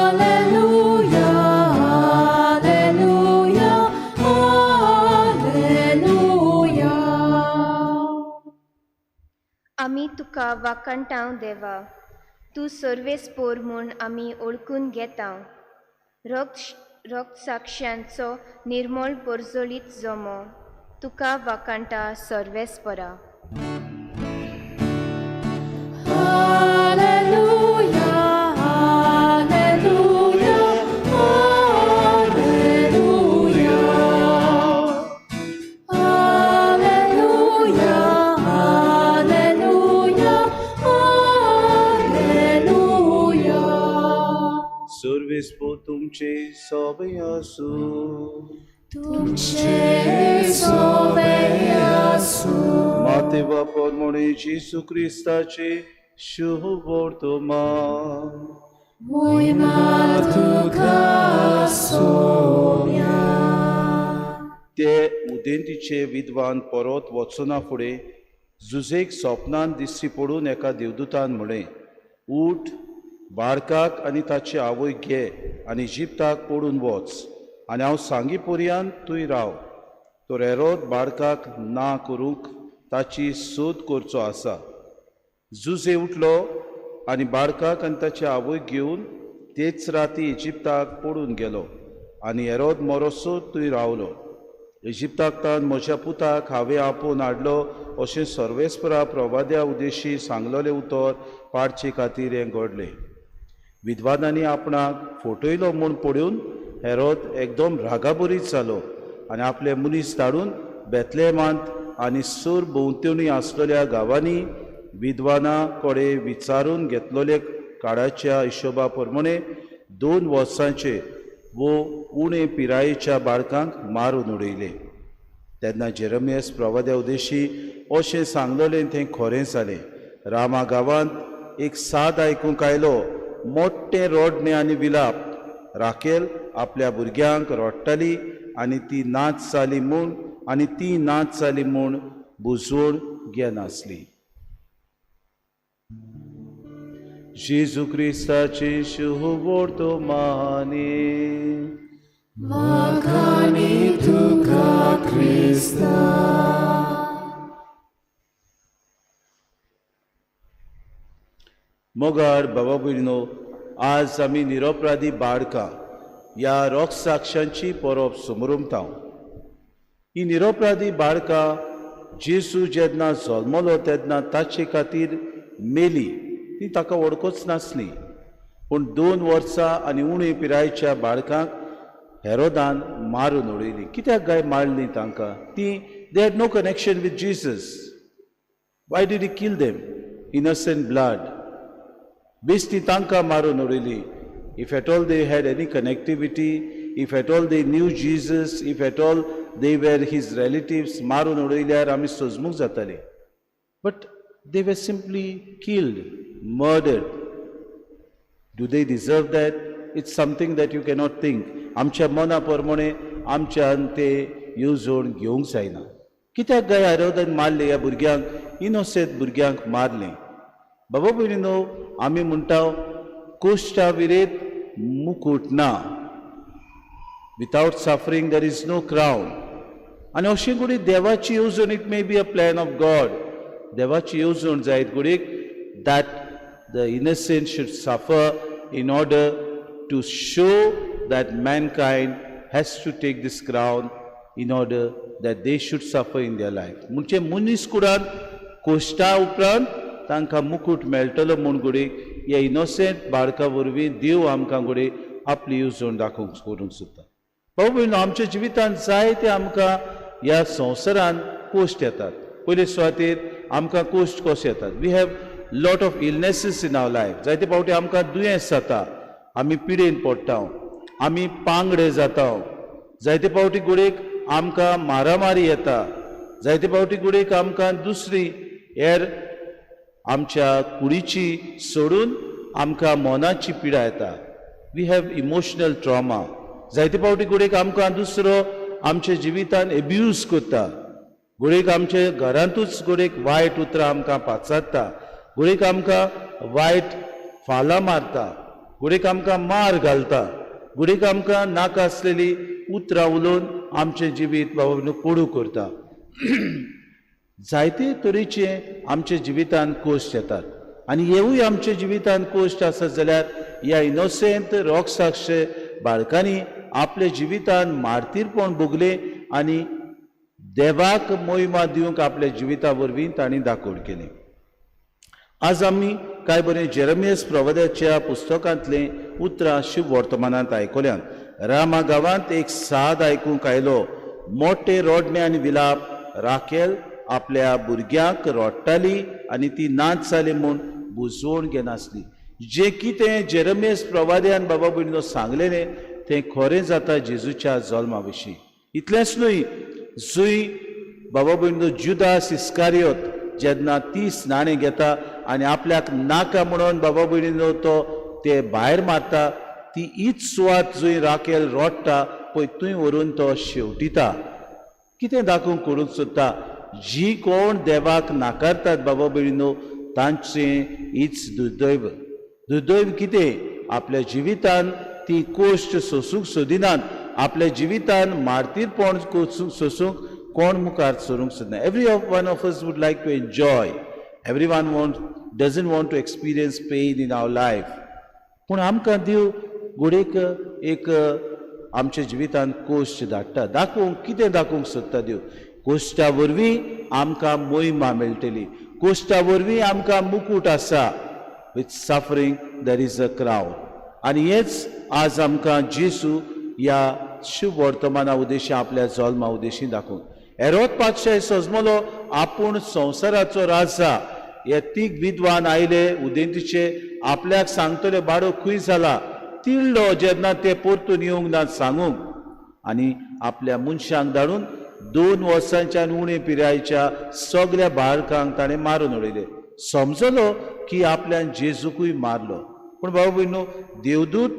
Alleluia, Alleluia, Alleluia. आमी तुका वाकणटाव देवा. तूं सर्वेस्पोर म्हूण आमी ओळखून घेता. रक्त साक्षांचो निर्मळ परजोळीत जमो तुका वाकणटा सर्वेस्परा. Alleluia, Alleluia, Alleluia, Alleluia, Alleluia, Alleluia. सर्वेस्पो तुमचे सोबे आसूं. तुमचे सोबे आसूं. माते बापोर म्हणे जेसू क्रिस्ताचे शुभ वर्तमा मोहिमा तुका सोम्या. ते उदेंतीचे विद्वान परत वचना फुडें जुजेक स्वप्नान दिश्टी पडून एका देवदूतान म्हळें, उठ, बाळकाक आनी ताची आवय घे आनी इजिप्ताक पडून वच आनी हांव सांगी पर्यंत तुय राव. तो हेरोद बाळकाक ना करूंक ताची सोद करचो आसा. जुजे उठलो आनी बाळकाक आनी ताची आवय घेवन तेच राती इजिप्ताक पडून गेलो आनी हेरोद मरोसो थंय रावलो. इजिप्ताक तान म्हज्या पुताक हांवें आपोवन हाडलो अशें सर्वेस्परा प्रवाद्या उद्देशी सांगलोलें उतर पाडचे खातीर हें घडलें. विद्वानांनी आपणाक फोटयलो म्हूण पळोवन हेरोद एकदम रागाबरीत जालो आनी आपले मनीस धाडून बेतलेहमांत आनी सूर भोंवतणी आसलेल्या गांवांनी विद्वानां कोडे विचारून घेतलोले काळाच्या हिशोबा प्रमाणे 2 वर्सांचे वो उणे पिरायेच्या बाळकांक मारून उडयले. तेन्ना जेरमियास प्रवाद्या उद्देशी अशें सांगलोलें तें खरें जालें. रामा गांवांत एक साद आयकूंक आयलो, मोठ्ठे रोडणे आनी विलाप. राकेल आपल्या भुरग्यांक रोडटाली आनी ती नाच जाली म्हूण बुजवण घेनासली. जेजू क्रिस्ताची शुभवर्तमानी Wakani tuka Krista. मोगार बाबा भयणीनो, आज आमी निरपराधी बाळकां ह्या रोख साक्षांची परब समरुमतांव. ही निरपराधी बाळकां जेजू जेन्ना जल्मलो तेन्ना ताचे खातीर मेली, ती ताका वळखूच नासली. पूण 2 वर्सां आनी उणे पिरायेच्या बाळकांक हेरोदान मारून उडयली. कित्याक काय मारली तांकां? They had no connection with Jesus. Why did he kill them? Innocent blood. बेश्टी तांकां मारून उडयली. If at all they had any connectivity, if at all they knew Jesus, if at all they were his relatives, मारून उडयल्यार आमी सोजमूक जाताली. But they were simply killed, murdered. Do they deserve that? It's something that you cannot think. आमच्या मना प्रमाणे आमच्यान ते येवजण घेवंक जायना. कित्याक काय हेरोदान मारले ह्या भुरग्यांक? इनोसेंट भुरग्यांक मारले. बाबा भयणीनो, आमी म्हणटा कोश्टा विरेत मुकुट ना. Without suffering there is no crown. आनी अशें घडीत देवाची येवजण, it may be a plan of God. देवाची येवजण जायत घडीत that the innocent should suffer in order to show that mankind has to take this crown in order that they should suffer in their life. म्हणजे मनीस कुडान कोश्टा उपरांत तांकां मुकुट मेळटलो म्हूण घडये ह्या इनोसेंट बाळका वरवीं देव आमकां घडये आपली येवजण दाखोवंक करूंक सोदता. भाऊ भयणो, आमच्या जिवितांत जायते आमकां ह्या संवसारांत कोश्ट येतात. पयले सुवातेर आमकां कोश्ट कशे येतात? We have lot of illnesses in our life. जायते फावटी आमकां दुयेंस जाता, आमी पिडेन पडटा, आमी पांगडे जाता. जायते फावटी घडयेक आमकां मारामारी येता. जायते फावटी घडयेक आमकां दुसरी हेर आमच्या कुडीची सोडून आमकां मनाची पिडा येता. We have emotional trauma. जायते फावटी घडयेक आमकां दुसरो आमच्या जिवितान एब्यूज करता. घडयेक आमच्या घरांतूच घडयेक वायट उतरां आमकां पाचारता. घडयेक आमकां वायट फालां मारता. घडयेक आमकां मार घालता. घडयेक आमकां नाका आसलेली उतरां उलोवन आमचें जिवीत बाबा कोडू करता. जायते तरेचे आमच्या जिवितांत कोश्ट येतात. आनी हेवूय आमच्या जिवितांत कोश्ट आसत जाल्यार ह्या इनोसेंट रोख साक्ष बाळकांनी आपल्या जिवितांत मारतीरपण भोगले आनी देवाक मोहिमा दिवंक आपल्या जिविता वरवीं तांणी दाखोवड केली. आज आमी कांय बरें जेरमियास प्रवाद्याच्या पुस्तकांतलें उतरां शुभ वर्तमानांत आयकल्यात. रामा गांवांत एक साद आयकूंक आयलो, मोठे रोडणे आनी विलाप. राकेल आपल्या भुरग्यांक रोडटाली आनी ती नाच जाली म्हूण बुजवण घेनासली. जें कितें जेरमियास प्रवाद्यान बाबा भयणीनो सांगलेलें तें खरें जाता जेजूच्या जल्मा विशीं. इतलेंच न्हय, जुंय बाबा भयणीनो जुदास इस्कारियोत जेन्ना 30 नाणें घेता आनी आपल्याक नाका म्हणून बाबा भयणीनो तो ते भायर मारता, ती हीच सुवात जंय राकेल रोडटा पळय थंय व्हरून तो शेवटिता. कितें दाखोवंक करूंक सोदता? जी कोण देवाक नाकारतात बाबा भयणीनो तांचें हीच दुर्दैव. दुर्दैव कितें? आपल्या जिवितांत ती कोश्ट सोसूंक सोदिनात. आपल्या जिवितांत मारतीरपण सोसूंक कोण मुखार सरूंक सोदना. Every one of us would like to enjoy. Everyone doesn't want to experience pain in our life. पूण आमकां देव घडयेक एक आमच्या जिवितांत कोश्ट धाडटा. दाखोवंक कितें दाखोवंक सोदता देव? कोश्टा वरवीं आमकां मोहिमा मेळटली. कोश्टा वरवीं आमकां मुकूट आसा. With suffering there is a crown. आनी हेच आज आमकां जेजू ह्या शुभ वर्तमाना उद्देशी आपल्या जल्मा उद्देशी दाखोवन हेरोद पादशाह सजमलो आपूण संवसाराचो राजा हे तीग विद्वान आयले उदेंतीचे आपल्याक सांगतले बाडो खंय जाला तिळ्ळो जेन्ना ते परतून येवंक ना सांगूंक आनी आपल्या मनशांक धाडून 2 वर्सांच्या उणे पिरायेच्या सगळ्या बाळकांक ताणें मारून उडयले समजलो की आपल्यान जेजूकूय मारलो पूण बाबा भयणो देवदूत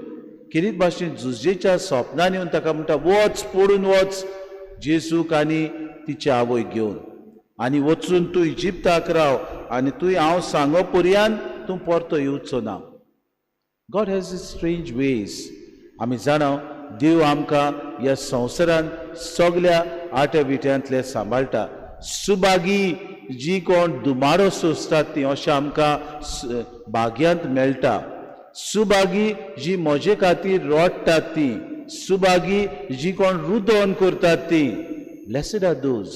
किरीत भाशेन जुजेच्या स्वप्नान येवन ताका म्हणटा वच पडून वच जेजूक आनी तिचे आवय घेवन आनी वचून तूं इजिप्ताक राव आनी तुवें हांव सांगो पर्यंत तूं परतो येवचो ना God has is strange veg आमी जाणाव देव आमकां ह्या संवसारान सगळ्या आट्या बिट्यांतले सांबाळटा सुभागी जी कोण दुमारो सोंसतात ती अशें आमकां भाग्यांत मेळटा सुभागी जी म्हजे खातीर रोडटात ती सुभागी जी कोण रुदोन करतात ती ब्लेसड आर दोज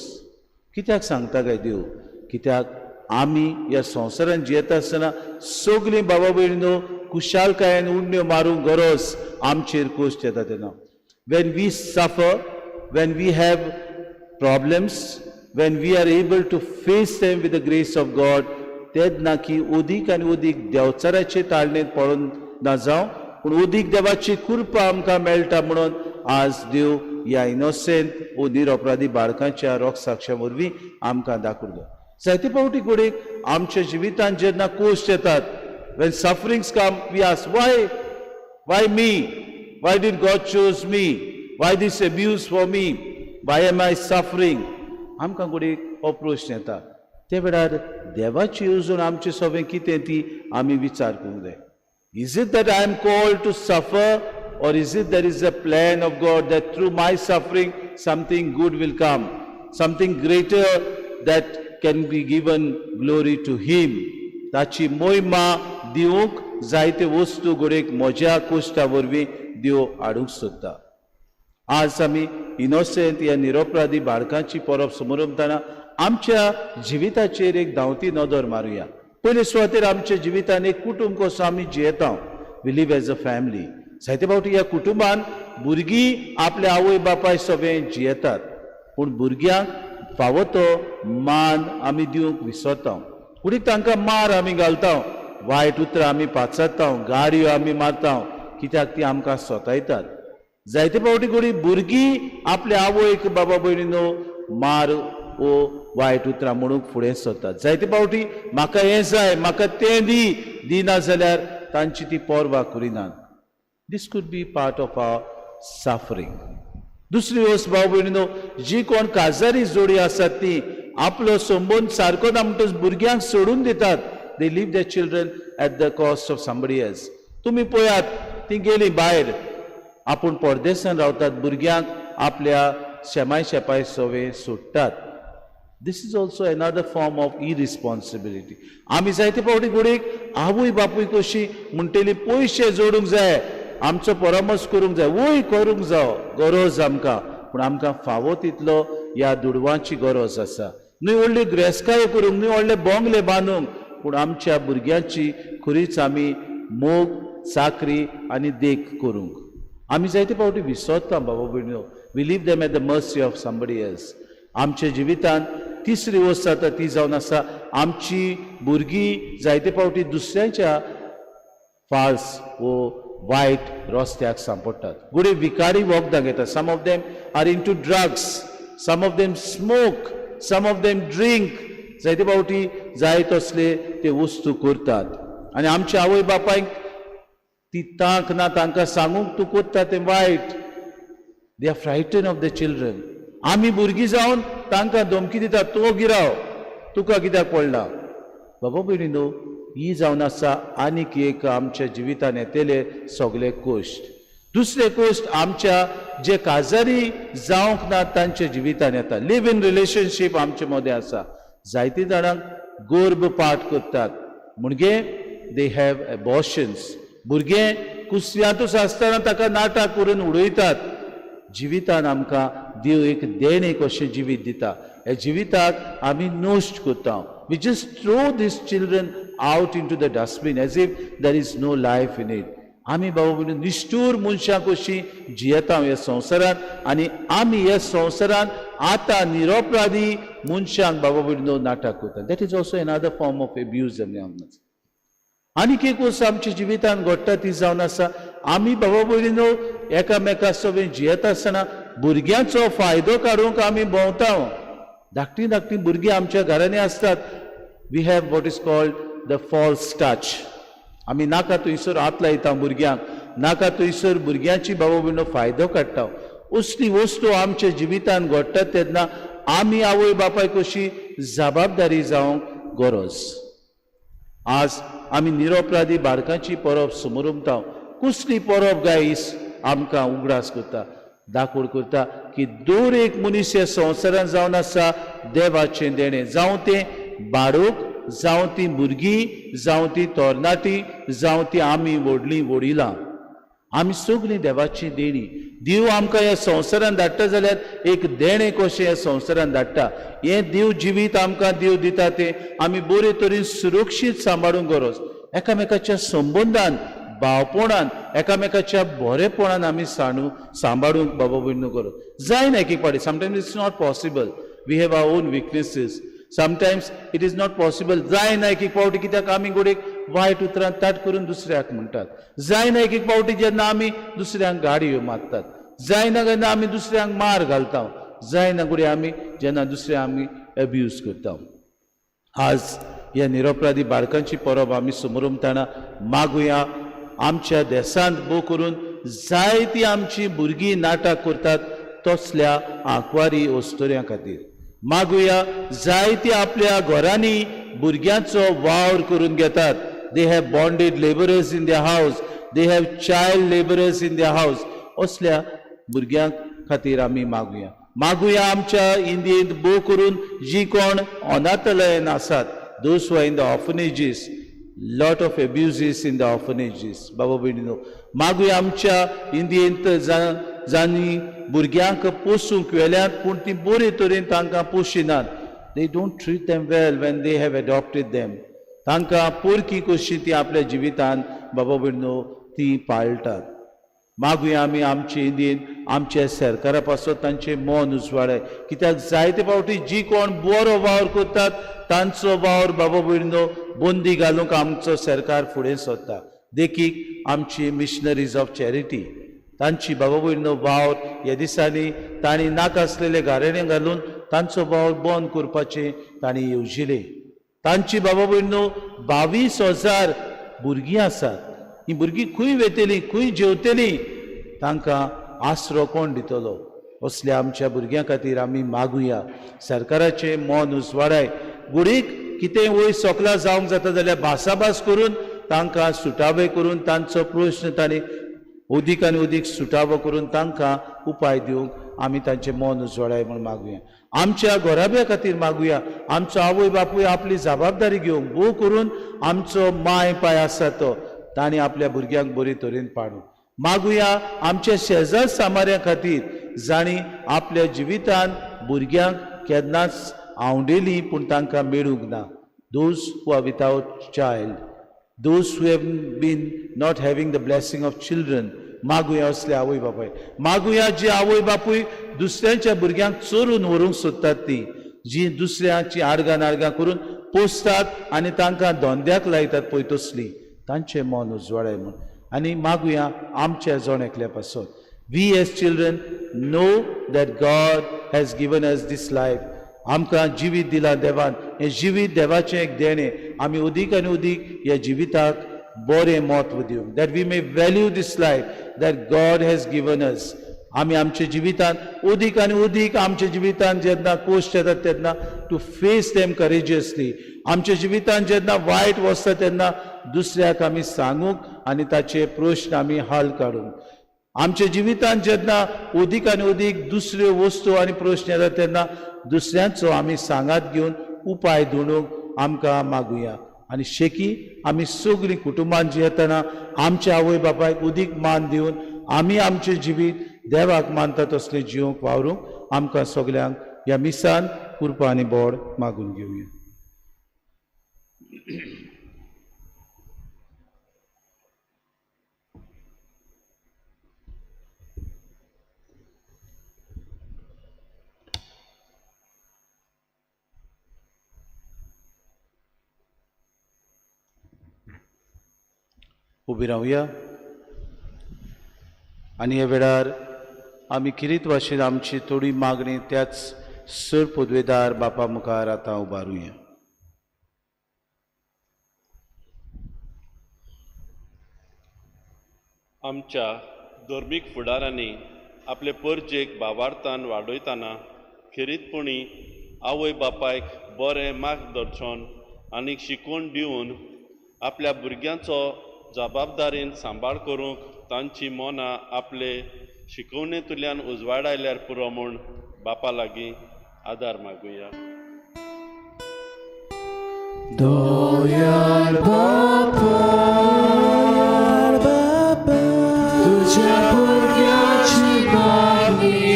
कित्याक सांगता काय देव कित्याक आमी ह्या संवसारान जियेता आसतना सगळीं बाबा भयणीनो कुशालकायेन उडण्यो मारूंक गरज आमचेर कोश्ट येता तेन्ना when we suffer when we have problems when we are able to face them with the grace of God तेद ना की ओदीक आनी ओदीक देवचाराचे ताळणेंत पडून ना जावं पूण ओदीक देवाची कृपा आमकां मेळटा म्हणून आज देव ह्या इनोसेंट ओ निरपराधी बाळकांच्या रोग साक्षां वरवीं आमकां दाखयलो जायते फावटी घडीक आमच्या जिवितांत जेन्ना कोश्ट येतात when sufferings come we ask why me why did God choose me why this abuse for me why am I suffering आमकां घडीक हो प्रश्न येता ते वेळार देवाची येवजण आमचे सगळें कितें ती आमी विचार करूंक जाय Is it that I am called to suffer or is it there is a plan of God that through my suffering something good will come something greater that can be given glory to him ताची मोहिमा दिवंक जायते वस्तू घडीक म्हज्या कोश्टा वरवीं देव हाडूंक सोदता आज आमी इनोसेंट ह्या निरपराधी बाळकांची परब समोरमतना आमच्या जिविताचेर एक धांवती नदर मारुया पयले सुवातेर आमच्या जिवितान एक कुटुंब कसो आमी जियेता we live as a family जायते फावटी ह्या कुटुंबान भुरगीं आपल्या आवय बापाय सगळें जियेतात पूण भुरग्यांक फावो तो मान आमी दिवंक विसरता कुडीक तांकां मार आमी घालता वायट उतरां आमी पाचारता गाडयो आमी मारता कित्याक ती आमकां सोतायतात जायते फावटी घडी भुरगीं आपल्या आवयक बाबा भयणीनो मार ओ वायट उतरां म्हणून फुडें सरतात जायते फावटी म्हाका हें जाय म्हाका तें दिना जाल्यार तांची ती परवा करिनात दीस could be part of our suffering दुसरी वस्त भाव भयणीनो जी कोण काजारी जोडी आसात ती आपलो संबंद सारको ना म्हणटच भुरग्यांक सोडून दितात they leave their children at the cost of somebody else तुमी पळयात ती गेली भायर आपूण परदेसान रावतात भुरग्यांक आपल्या शेमाय शेपाय सवय सोडटात this is also another form of irresponsibility आमी जायते फावटी घडीक आवय बापूय कशी म्हणटली पयशे जोडूंक जाय आमचो परामर्श करूंक जाय वय करूंक जावो गरज आमकां पूण आमकां फावो तितलो ह्या दुडवांची गरज आसा न्हय व्हडली ग्रेस्कायो करूंक न्हय व्हडले बोंगले बांदूंक पूण आमच्या भुरग्यांची खरीच आमी मोग चाकरी आनी देख करूंक आमी जायते फावटी विसरता बाबा भयणीनो we leave them at the mercy of somebody else आमच्या जिवितांत तिसरी वस्त जाता ती जावन आसा आमची भुरगीं जायते फावटी दुसऱ्यांच्या फाल्स वो वायट रस्त्याक सांपडटात गुडे विकारी वखदां घेतात some of them are into drugs some of them smoke some of them drink जायते फावटी जाय तसले ते वस्तू करतात आनी आमच्या आवय बापायक ती तांक ना तांकां सांगूंक तूं करता तें वायट they are frighten of the children आमी भुरगीं जावन तांकां धमकी दिता तो गिराव तुका कित्याक पडला बाबा भयणीनो ही जावन आसा आनीक एक आमच्या जिवितान येतले सगळे कोश्ट दुसरे कोश्ट आमच्या जे काजारी जावंक ना तांच्या जिवितान येता लिव इन रिलेशनशीप आमचे मदें आसा जायती जाणांक गर्भपात करतात म्हणजे दे हॅव एबॉर्शन्स भुरगे कुस्यांतूच आसतना ताका नाटा करून उडयतात जिवितान आमकां देव एक देण एक अशें जिवीत दिता हे जिविताक आमी नश्ट करता we just throw these children out into the dustbin as if there is no life in it आमी बाबा भयणी निष्ठूर मनशां कशीं जियेता ह्या संवसारांत आनी आमी ह्या संवसारांत आतां निरपराधी मनशांक बाबा भयणीनो नाटक करता. That is also another form of abuse आमी हांगाच. आनीक एक वस्त आमच्या जिवितांत घडटा ती जावन आसा आमी बाबा भयणीनो एकामेका सगळें जियेता आसतना भुरग्यांचो फायदो काडूंक आमी भोंवता. धाकटीं धाकटीं भुरगीं आमच्या घरांनी असतात. We have what is called the false touch. आमी नाका थंयसर हात लायता भुरग्यांक, नाका थंयसर भुरग्यांची बाबा भयणीनो फायदो काडटा. असली वस्तू आमच्या जिवितांत घडटात तेन्ना आमी आवय बापाय कशी जबाबदारी जावंक गरज. आज आमी निरपराधी बाळकांची परब समोर उमता. कसली परब गायस आमकां उगडास करता, दाखोड करता की दर एक मनीस ह्या संवसारांत जावन आसा देवाचें देणें. जावं तें बाळूक, जावं तीं भुरगीं, जावं तीं तरणाटीं, जावं तीं आमी व्हडलीं वडिलां, आमी सगळीं देवाची देणी. देव आमकां ह्या संवसारांत धाडटा जाल्यार एक देणें कशें ह्या संवसारांत धाडटा. हें देव जिवीत आमकां देव दिता तें आमी बरे तरेन सुरक्षीत सांबाळूंक गरज. एकामेकाच्या संबंदान, भावपणान, एकामेकाच्या बरेपणान आमी सांबाळूंक बाबा भयणीनो गरज. जायना एक एक पाटी. Sometimes it's not possible. We have our own weaknesses. Sometimes it is not possible. जायना एक एक पावटी कित्याक आमी गोडेक वायट उतरां ताट करून दुसऱ्याक म्हणटात. जायना एक एक पावटी जेन्ना आमी दुसऱ्यांक गाडयो मारतात. जायना जेन्ना आमी दुसऱ्यांक मार घालता. जायना गोडे आमी जेन्ना दुसऱ्यांक आमी एब्यूज करता. आज ह्या निरपराधी बाळकांची परब आमी समोर उमताना मागुया आमच्या देशांत भोव करून जायतीं आमची भुरगीं नाटक करतात तसल्या आंकवारी वस्तुऱ्यां खातीर. मागुया जायतीं आपल्या घरांनी भुरग्यांचो वावर करून घेतात. They have bonded labourers in their houses, they have child labourers in their houses. असल्या भुरग्यां खातीर आमी मागुया. मागुया आमच्या इंडियेंत भोव करून जी कोण अनाथालयान आसात, those who are in the orphanages, lot of abuses in the orphanages. बाबा भयणीनो मागुया आमच्या इंडियेंत जांनी भुरग्यांक पोसूंक वेल्यात पूण तीं बरे तरेन तांकां पोशिनात. They don't treat them well when they have adopted them. तांकां पोरकी कशी ती आपल्या जिवितांत बाबा भयणीनो ती पाळटात. मागुया आमी आमचे इंडियेंत आमच्या सरकारा पासत तांचें मन उजवाडाय. कित्याक जायते फावटी जी कोण बरो वावर करतात तांचो वावर बाबा भयणीनो बंदी घालूंक आमचो सरकार फुडें सरता. देखीक आमची मिशनरीज ऑफ चॅरिटी तांची बाबा भयणीनो वावर ह्या दिसांनी तांणी नाका आसलेले घाराणे घालून तांचो वावर बंद करपाचें तांणी येवजिलें. तांची बाबा भयणीनो 22,000 भुरगीं आसात. हीं भुरगीं खंय वेतलीं, खंय जेवतलीं, तांकां आसरो कोण दितलो. असल्या आमच्या भुरग्यां खातीर आमी मागुया सरकाराचें मन उजवाडाय. गुडीक कितें वयर सकला जावंक जाता जाल्यार भासाभास करून तांकां सुटावे करून तांचो प्रश्न तांणी अदीक आनी अदीक सुटावो करून तांकां उपाय दिवंक आमी तांचें मन उजवाडाय म्हूण मागुया. आमच्या घोराब्या खातीर मागुया. आमचो आवय बापूय आपली जबाबदारी घेवंक भोव करून आमचो माय पाय आसा तो तांणी आपल्या भुरग्यांक बरे तरेन पाडूं. मागुया आमच्या शेजार सामाऱ्यां खातीर जाणी आपल्या जिवितांत भुरग्यांक केन्नाच आवडिल्लीं पूण तांकां मेळूंक ना. Those who are without child, those who have been not having the blessing of children. मागुया असले आवय बापाय. मागुया जी आवय बापूय दुसऱ्यांच्या भुरग्यांक चोरून व्हरूंक सोदतात ती, जी दुसऱ्यांची आडगां करून पोसतात आनी तांकां धंद्याक लायतात पळय तसली, तांचें मन उजवाडाय म्हूण. आनी मागुया आमच्या जोण एकल्या पासून we as children know that God has given us this life. आमकां जिवीत दिलां देवान. हें जिवीत देवाचें एक देणें. आमी अदीक आनी अदीक ह्या जिविताक बरें म्हत्व दिवंक. That we may value this life that God has given us. आमी आमच्या जिवितांत अदीक आनी अदीक आमच्या जिवितांत जेन्ना कोश्ट येतात तेन्ना टू फेस देम करेजियसली. आमच्या जिवितांत जेन्ना वायट वसता तेन्ना दुसऱ्याक आमी सांगूंक आनी ताचे प्रश्न आमी हल काडूंक. आमच्या जिवितांत जेन्ना अदीक आनी अदीक दुसऱ्यो वस्तू आनी प्रश्न येतात तेन्ना दुसऱ्यांचो आमी सांगात घेवन उपाय धुणूंक आमकां मागुया. आनी शेकी आमी सगळीं कुटुंबान जियेतना आमच्या आवय बापायक अदीक मान दिवन आमी आमचें जिवीत देवाक मानता तसलें जिवंक वावरूंक आमकां सगल्यांक ह्या मिसान कृपा आनी बोड मागून घेवया. उबी रावया आनी ह्या वेळार आमी किरीत भाशेन आमची थोडी मागणी त्याच सर पदवेदार बापा मुखार आतां उबारुया. आमच्या धर्मीक फुडाऱ्यांनी आपले परजेक भावार्थान वाडयतना खेरीतपणी आवय बापायक बरें मार्गदर्शन आनी शिकवण दिवन आपल्या भुरग्यांचो जबाबदारेन सांबाळ करूंक तांची मनां आपले शिकवणेंतल्यान उजवाडायल्यार पुरो म्हूण बापा लागीं आदार मागुया. दोयार बापा तुझ्या भुरग्याची मागणी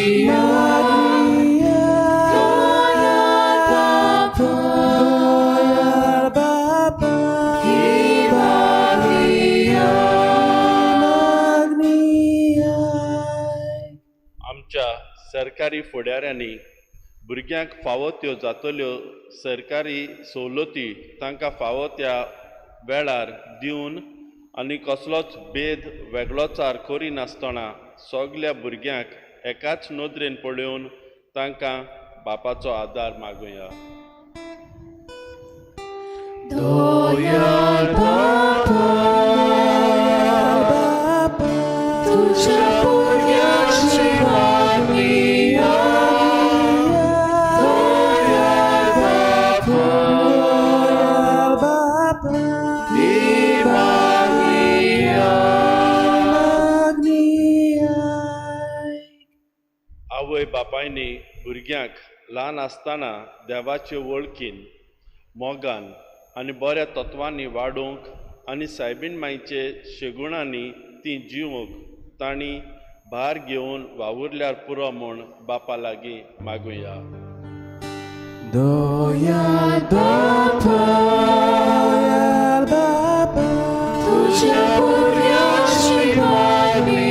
आमच्या सरकारी फुडाऱ्यांनी भुरग्यांक फावो त्यो जातल्यो सरकारी सवलती तांकां फावो त्या वेळार दिवन आनी कसलोच भेद वेगळोचार करिनासतना सगल्या भुरग्यांक एकाच नदरेन पळोवन तांकां बापाचो आदार मागुया. दोयार बापा तुझ्या भुरग्याची मागणी आवय बापायनी भुरग्यांक ल्हान आसतना देवाचे वळखीन मोगान आनी बऱ्या तत्वांनी वाडोवंक आनी सायबीण मायचे शेगुणांनी ती जिवूंक तांणी भार घेवन वावुरल्यार पुरो म्हूण बापा लागीं मागुया. दोयार बापा तुझ्या भुरग्याची मागणी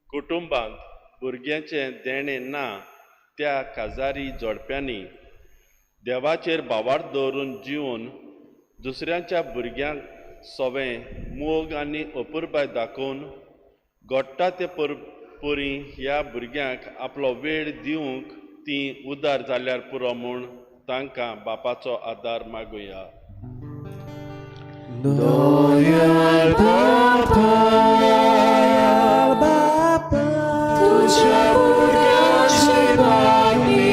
कुटुंबांत भुरग्यांचें देणें ना त्या काजारी जोडप्यांनी देवाचेर बावार्थ दवरून जिवन दुसऱ्यांच्या भुरग्यांक सवें मोग आनी अपुरबाय दाखोवन घडटा ते परी ह्या भुरग्यांक आपलो वेळ दिवंक ती उदार जाल्यार पुरो म्हूण तांकां बापाचो आदार मागुया. दोयार बापा तुझ्या भुरग्याची मागणी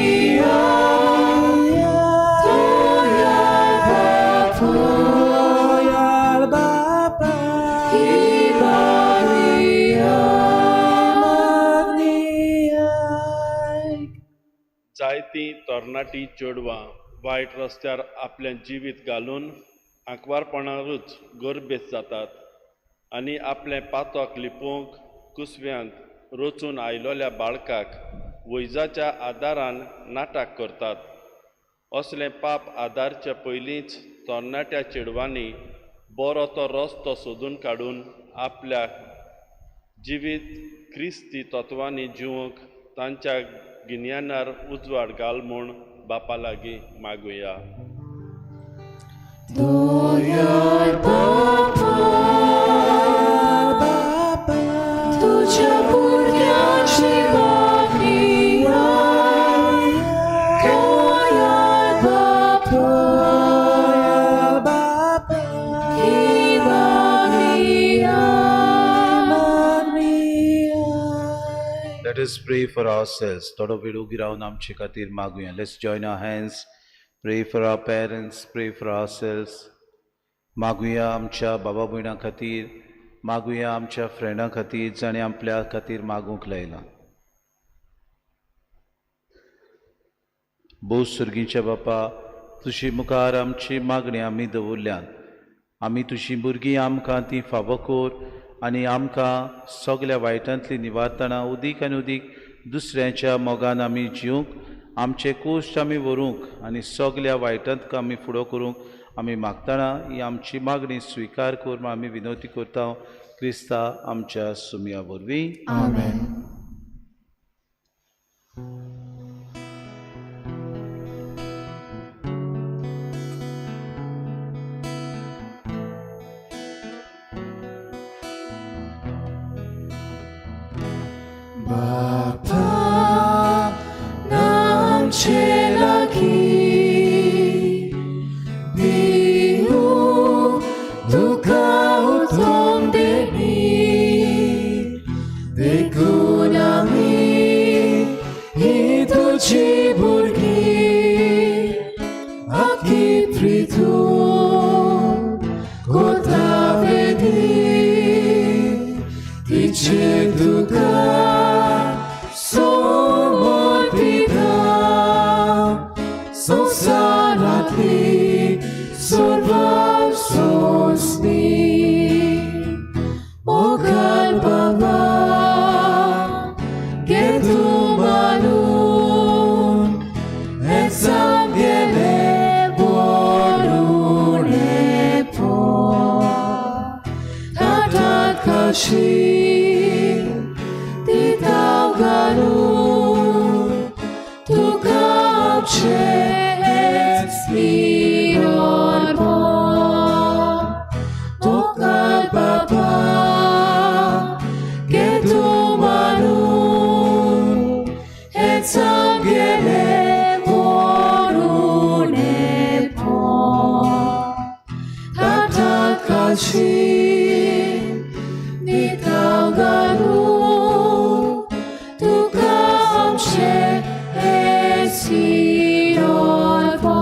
जायतीं तरणाटीं चेडवां वायट रस्त्यार आपलें जिवीत घालून आंकवारपणारूच गरबेज जातात आनी आपलें पातक लिपोवंक कुसव्यांत रचून आयलोल्या बाळकाक वैजाच्या आदारान नाटक करतात. असलें पाप आदारच्या पयलींच तरणाट्या चेडवांनी बरो तो रस्तो सोदून काडून आपल्या जिवीत क्रिस्ती तत्वांनी जिवंक तांच्या गिन्यानार उजवाड घाल म्हूण बापा लागीं मागुया. दोयार बापा तुझ्या भुरग्याची मागणी दोयार बापा ही मागणी. Let us pray for ourselves. थोडो वेळ उबी रावन आमचे खातीर मागुया. Let's join our hands. Pray for our parents, pray for ourselves. मागुया आमच्या बाबा भयणां खातीर, मागुया आमच्या फ्रेंडां खातीर जाणें आपल्या खातीर मागूंक लायलां. बोस सुर्गीच्या बापा, तुजी मुखार आमची मागणी आमी दवरल्यान आमी तुजी भुरगीं आमकां ती फावो कोर आनी आमकां सगल्या वायटांतली निवारतना उदीक आनी उदीक दुसऱ्यांच्या मोगान आमी जिवंक आमचे कोश्ट आमी व्हरूंक आनी सगल्या वायटांत आमी फुडो करूंक आमी मागतना ही आमची मागणी स्विकार कर म्हूण आमी विनवती करता क्रिस्ता आमच्या सुमया वरवीं आमेन. Bapa nam celaki bihu duka utom deni dekunami itu ciburgi aki pritu kota vedi tice duka Sanatli survive sosni Mogal Baba Getu Malun Et Sangele Borune Po Tatat Kashi Titau Garun Tukam Che Spiror po, tokal Bapa, getu manun, et sangele morune po, tatat kalshin, nitau garu, tukam she Spiror po.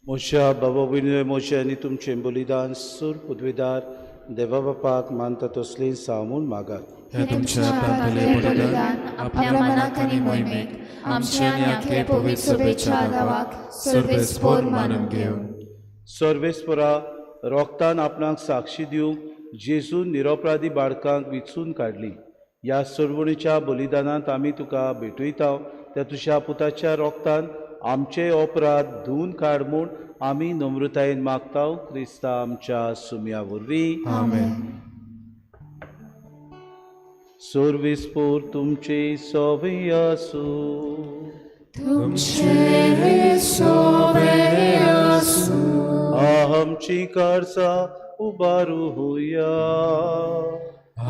मोशा बाबा विनय मोशे आनी तुमचें बलिदान सूर पदवीदार देवा बापाक मानता तसलीं सामून मागात. हे तुमच्या प्रार्थनेले बलिदान आपल्या मनाक आनी मोहिमेक आमच्या आनी आखले पवित्र सभेच्या गावाक सर्वेस्पोर मानून घेवन सर्वेस्परा रोगतान आपणाक साक्षी दिवंक जेजून निरपराधी बाळकांक विचून काडली. ह्या सरवणीच्या बलिदानांत आमी तुका भेटयता. त्या तुज्या पुताच्या रोगतान आमचे अपराध धुवन काड म्हूण आमी नम्रतायेन मागता. क्रिस्ता आमच्या सुमया वरवीं आमेन. सर्वेस्पोर तुमचे सवे आसूं. तुमचे सोवे आसूं. आमची कारसा उबारू होया.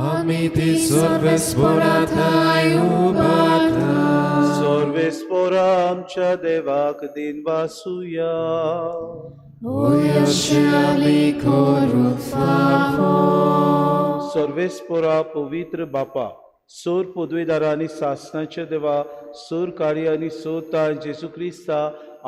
आमी ती सर्वेस्पोरांताय उबारता. सर्वेस्पोरा आमच्या देवाक दिन वासुया. अशें आमी करूंक फावो. सर्वेस्पोरा पवित्र बापा, सोर पदवीदारांनी सासणाचे देवा, सोर काळी आनी सोता जेजू क्रिस्ता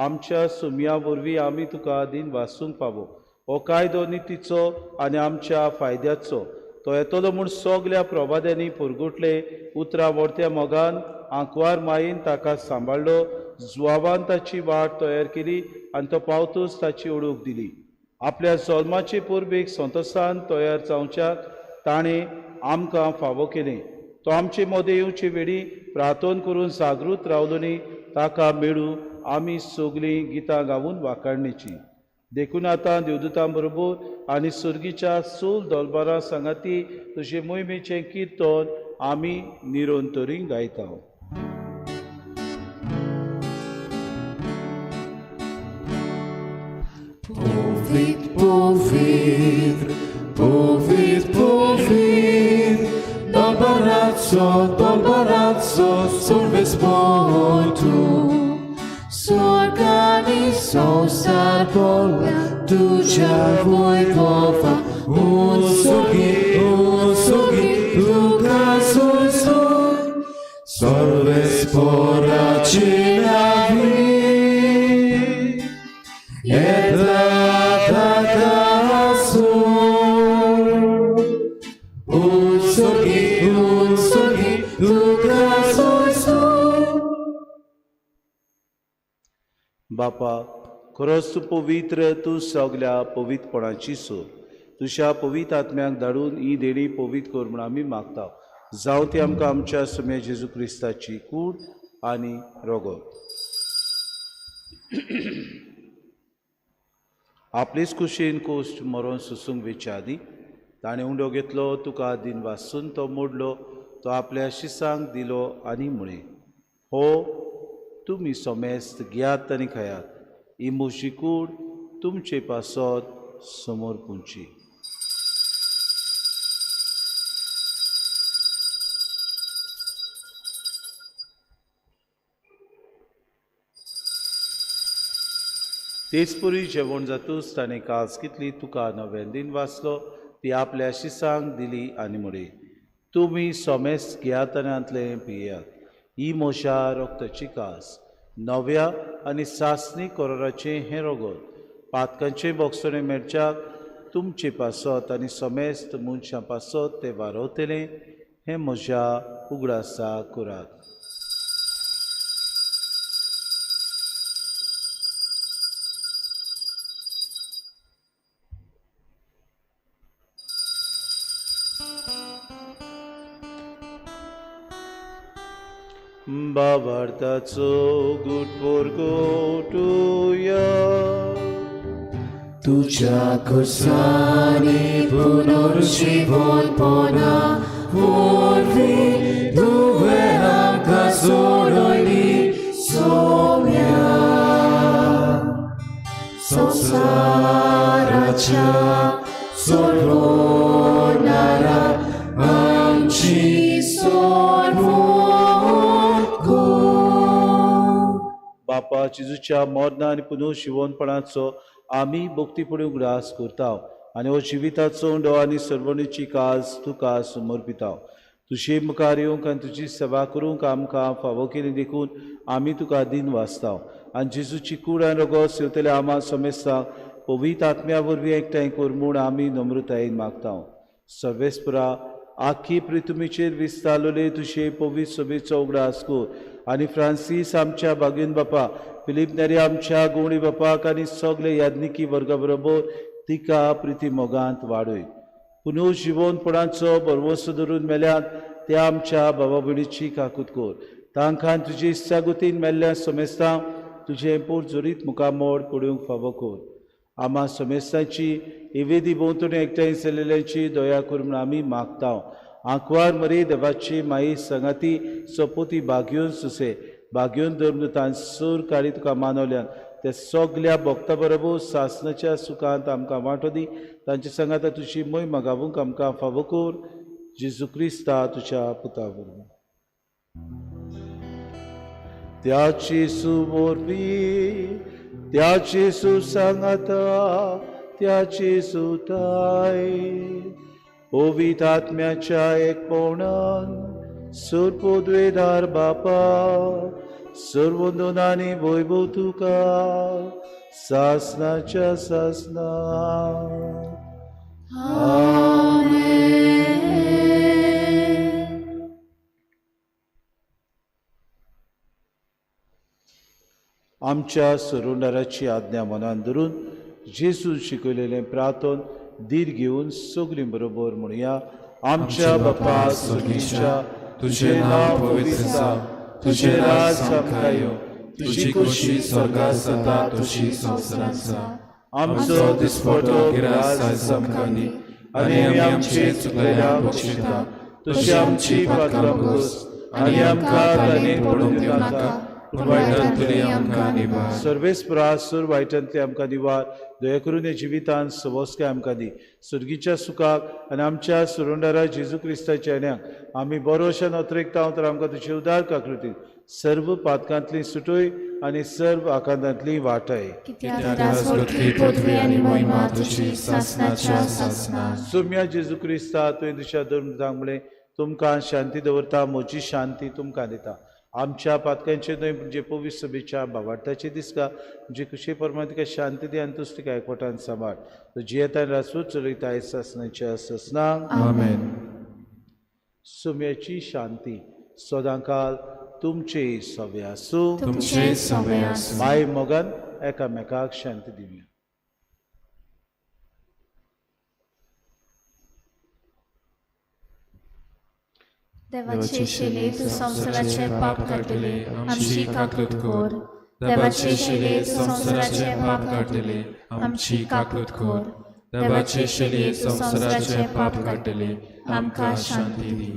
आमच्या सुमया वरवीं आमी तुका दिन वासूंक पावो. हो कायदो नितीचो आनी आमच्या फायद्याचो. तो येतलो म्हूण सगल्या प्रभाद्यांनी पुरगुटले. उतरां व्हडत्या मोगान आंकवार मायेन ताका सांबाळलो. जुवाबान ताची वाट तयार केली आनी तो पावतूच ताची ओळख दिली. आपल्या जल्माचे पुर्वेक संतोशान तयार जावच्याक ताणें आमकां फावो केलें. तो आमचे मोदे येवचे वेळी प्रार्थना करून जागृत रावलो न्ही. ताका मेळू आमी सगळीं गितां गावून वाखाणणेची. देखून आतां देवदूतां बरोबर आनी सुर्गीच्या सोल दोलबारां सांगाती तुजे मोहिमेचें किर्तन आमी निरंतरी गायता. Povit, povit, povit, povit, dolbarazzo, survespor tu. Sorgani sosar polga, tuja vojvova, unsugi, duka sulsun, sorvespora cinavi. बापा, खरोच तूं पवित्र, तूं सगल्या पवित्रपणाची सोर. तुझ्या पवित्र आत्म्याक धाडून ही देणी पवित्र कर म्हूण आमी मागता. जावं ती आमकां आमच्या सुम्या जेजू क्रिस्ताची कूड आनी रोगो. आपलीच कुशीन कोश्ट मरोन सुसूंक वेच्या आदी ताणें उंडो घेतलो, तुका दिन वाचून तो मोडलो, तो आपल्या शिसांक दिलो आनी म्हळें, हो तुमी सोमेस्त घेयात आनी खायात, ही म्हजी कूड तुमचे पासत समोर पुंची. तेच परी जेवण जातूच ताणें कास कितली तुका नव्यान दिन वाचलो, ती आपल्या शिसांक दिली आनी म्हळें, तुमी सोमेस्त घेयात आनी आंतले पियेयात, ही म्हज्या रोगताची कास, नव्या आनी सासणी कोराराचें हें रोगत, पातकांचें बोगसणें मेळच्याक तुमचे पासत आनी सोमेस्त मनशां पासत तें वारवतलें, हें म्हज्या उगडासा करात. बाबार्थाचो गुटपोर गोटुया, तुझ्या खुसानी पुनर्जीवन पोना वरवी तुवें आमकां सोडली सोम्या. संवसाराच्या सोडवणारा आमची बापा जेजूच्या मरणा आनी पुनर्जीवनपणाचो आमी भोक्तीपणी उगडास करता आनी हो जिविताचो उंडो आनी सर्वणीची काज तुका समर्पिता. तुजे मुखार येवंक आनी तुजी सेवा करूंक आमकां फावो केली देखून आमी तुका दिन वाचता आनी जेजूची कूड आनी रोगो सेवतल्या आमा समेस्तांक पवित्र आत्म्या वरवीं एकठांय कर म्हूण आमी नम्रतायेन मागता. सर्वेस्परा आख्खी पृथ्वीचेर विस्तारलोले तुजे पवित्र सभेचो उगडास कर आनी फ्रांसीस आमच्या बागेन बापा, फिलीप नेरी आमच्या गोवणी बापाक आनी सगळे याज्ञिकी वर्गा बरोबर तिका प्रिती मोगांत वाडय. पुनर्जीवनपणाचो बरवंसो धरून मेल्यात त्या आमच्या भावा भयणीची काकूत कर. तांकां तुजी इश्टागुतीन मेल्ल्या समेस्तांक तुजें पोट जोरीत मुखामोड पडूंक फावो कर. आमा समेस्तांची इवेदी भोंवतणी एकठांय जाल्ल्यांची दया कर म्हूण आमी मागता. आंकवार मरे देवाची माई संगाती सोपोती बागयोन सुसे बागयोन धर्मतान सूर काळी तुका मानवल्यान त्या सगल्या भक्ता बरोबर सासणाच्या सुखांत आमकां वांटो दी. तांचे सांगात तुजी मोय मागावूंक आमकां फावो कर. जेजू क्रिस्ता तुज्या पुता वरवीं. त्याची सुवरवीं त्याची सुसंगता त्याची सुताय पवित्र आत्म्याच्या एकपणान सर्वोद्वेदार बापा सर्वोंदनांनी वैभव तुका सासणाच्या सासना. आमच्या सरोंडाराची आज्ञा मनान धरून जेजून शिकयलेलें प्रार्थन दीर घेवन सगळीं बरोबर म्हणुया. आमच्या बापा स्वर्गीच्या तुझें नांव पवित्र जावं, तुझें राज आमकां येवं, तुजी खुशी स्वर्गांत जाता तशी संवसारांत जावं. आमचो दिसपटो गिरास आयज आमकां दी आनी आमी आमचे चुकलेल्यांक बक्षिता, तशी आमची पातळां बस आनी आमकां ताणेन पडूंक दिवं नाका, वायटांतली आमकां निवार. सर्वेस्परा सुर वायटांतली आमकां निवार. दया करून हे जिवितांत सवस्काय आमकां दी. सुर्गीच्या सुखाक आनी आमच्या सुरोंडारा जेजू क्रिस्ताच्या येण्याक आमी बरोशान अत्रेकता तर आमकां तुजी उदार काकृती सर्व पातकांतली सुटोय आनी सर्व आकांतांतली वाटाय. सोम्या जेजू क्रिस्ता तुवें तुज्या धर्म सांगलें तुमकां शांती दवरता, म्हजी शांती तुमकां दिता. आमच्या पातकांचे न्हय म्हणजे पवित्र सभेच्या भावार्थाचे दिसता म्हणजे खुशी परमाण तिका शांती दी आनी तुज तिका एकवटान सांबाळ. तुजी येता रासूच चलयता आयज सासणाच्या ससनांक. आमेन. सोम्याची शांती सदांकाल तुमचे सवे आसूं. माय मोगान एकामेकाक शांती दिवया. देवाचे शेले तू संसाराचे पाप काढले आमची काकूट खोर देवाचे शेले तू संसाराचे पाप काढले आमची काकूट खोर देवाचे शेले तू संसाराचे पाप काढले आमकां शांती दी.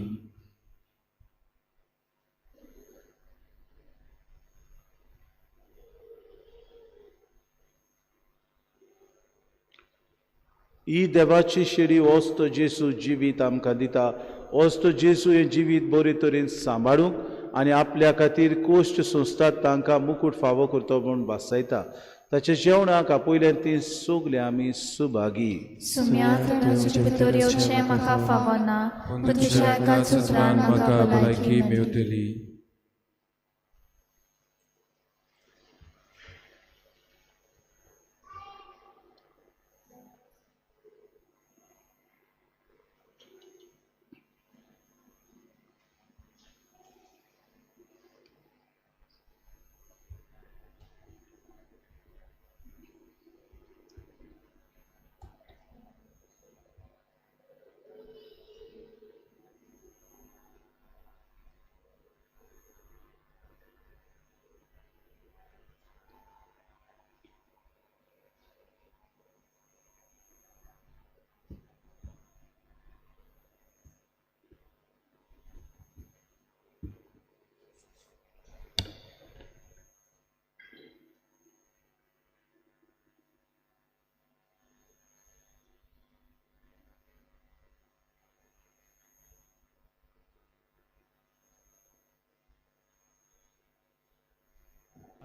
ही देवाची शेडी वस्त जेसू जिवीत आमकां दिता. वस्त जेसू हे जिवीत बरे तरेन सांबाळूंक आनी आपल्या खातीर कोश्ट सोंसतात तांकां मुकूट फावो करतो म्हूण भासायता. ताच्या जेवणाक आपयल्यान ती सोगले आमी सुभागी. सुम्याक तुजे भितर येवचें म्हाका फावना पूण तुज्या एका सुत्रान म्हाका भलायकी मेळटली.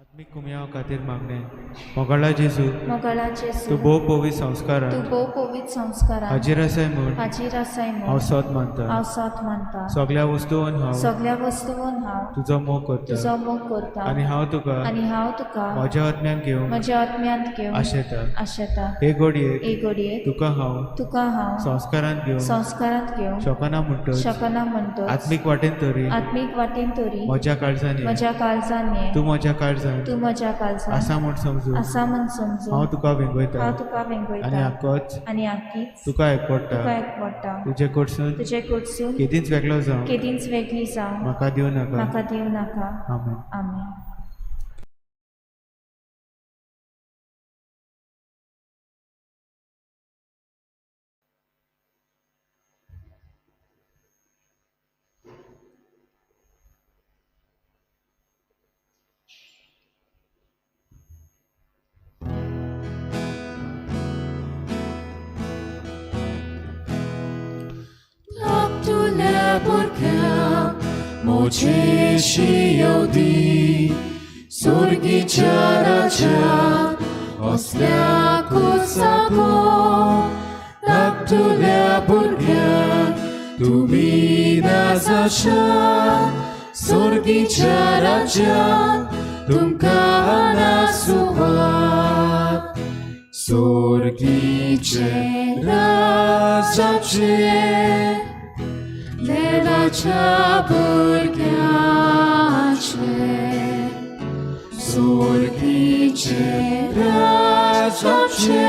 आत्मिक कुमयाव खातीर मागणें. मोगाळा जेजू मोगाळा जेजू तूं भोव पवित संस्कारान तूं भोव पवित संस्कारान हाजीर आसाय म्हूण हाजीर आसाय हांव म्हूण सोत मानता. हांव सोत मानता. सगल्या वस्तूंन हांव सगल्या वस्तूंन हांव तुजो मोग करता तुजो मोग करता आनी हांव तुका म्हज्या आत्म्यान घेवंक म्हज्या आत्म्यांत घेवंक आशेता. हे घडयेक एक घडयेक तुका हांव संस्कारांत घेवंक शकना म्हणटच आत्मीक वाटेन तरी म्हज्या काळजान ये. तूं म्हज्या काळजान आसा म्हूण समजून हांव तुका वेंगयता आनी आक्कोच तुका एकवडटा. तुजे कडसून केदींच वेगळो जावं म्हाका दिवं नाका. आमेन. Mojesi Yodi, Surgicia Raja, Oslia Kusako, Daktulia Burga, Tumina Zasha, Surgicia Raja, Tumkana Suvat, Surgice Raja Levacia burgiace, Surgice razace,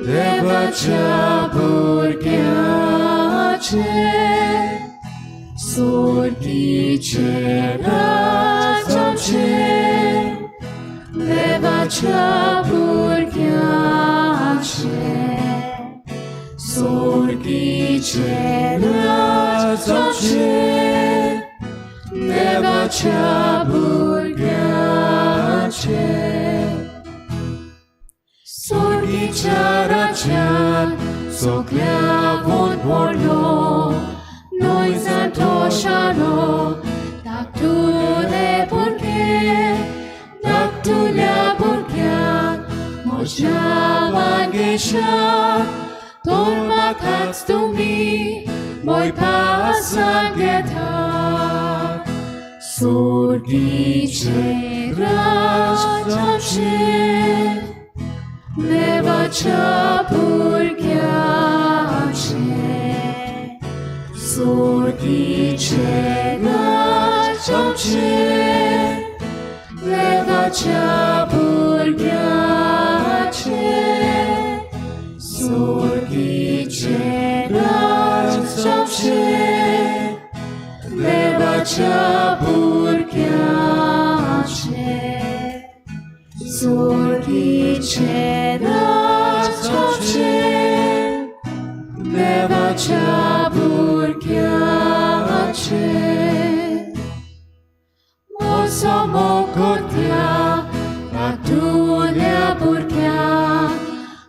Levacia burgiace, Surgice razace, Levacia burgiace, Surgice razace, Levacia burgiace, Surgice raza, soklia von borlo, noi zantoshano, Daktule burgia, Można Wangesha, Torma Katstumi, Moj pasageta, Surgice razace, Levacia burgiace, Surgice razace, Levacia burgiace, Surgice razace, देवाच्या भुरग्याचे सुर्गीचे राजाचे देवाच्या भुरग्याचे moso मोगोत्या रातुल्या भुरग्याक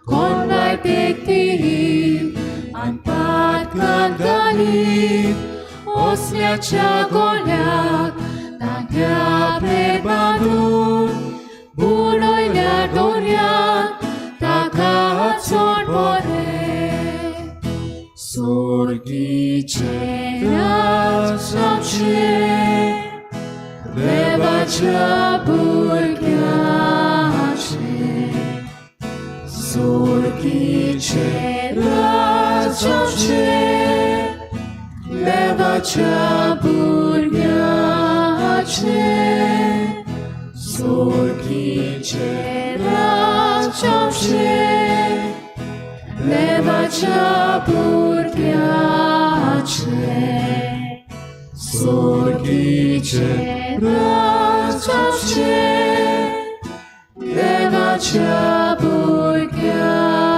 कोण वायट एकतीन आन पातकान घालीत ओसल्याच्या गोल्याक Tantya bread बांदून बुडयल्या दोर्यात ताका चोड बरें सुर्गीचे राजाचे देवाच्या भुरग्याचे सुर्गीचे राजाचे देवाच्या भुरग्याचे सुर्गीचे राजाचे देवाच्या भुरग्याचे सुर्गीचे राजाचे देवाच्या भुरग्याचे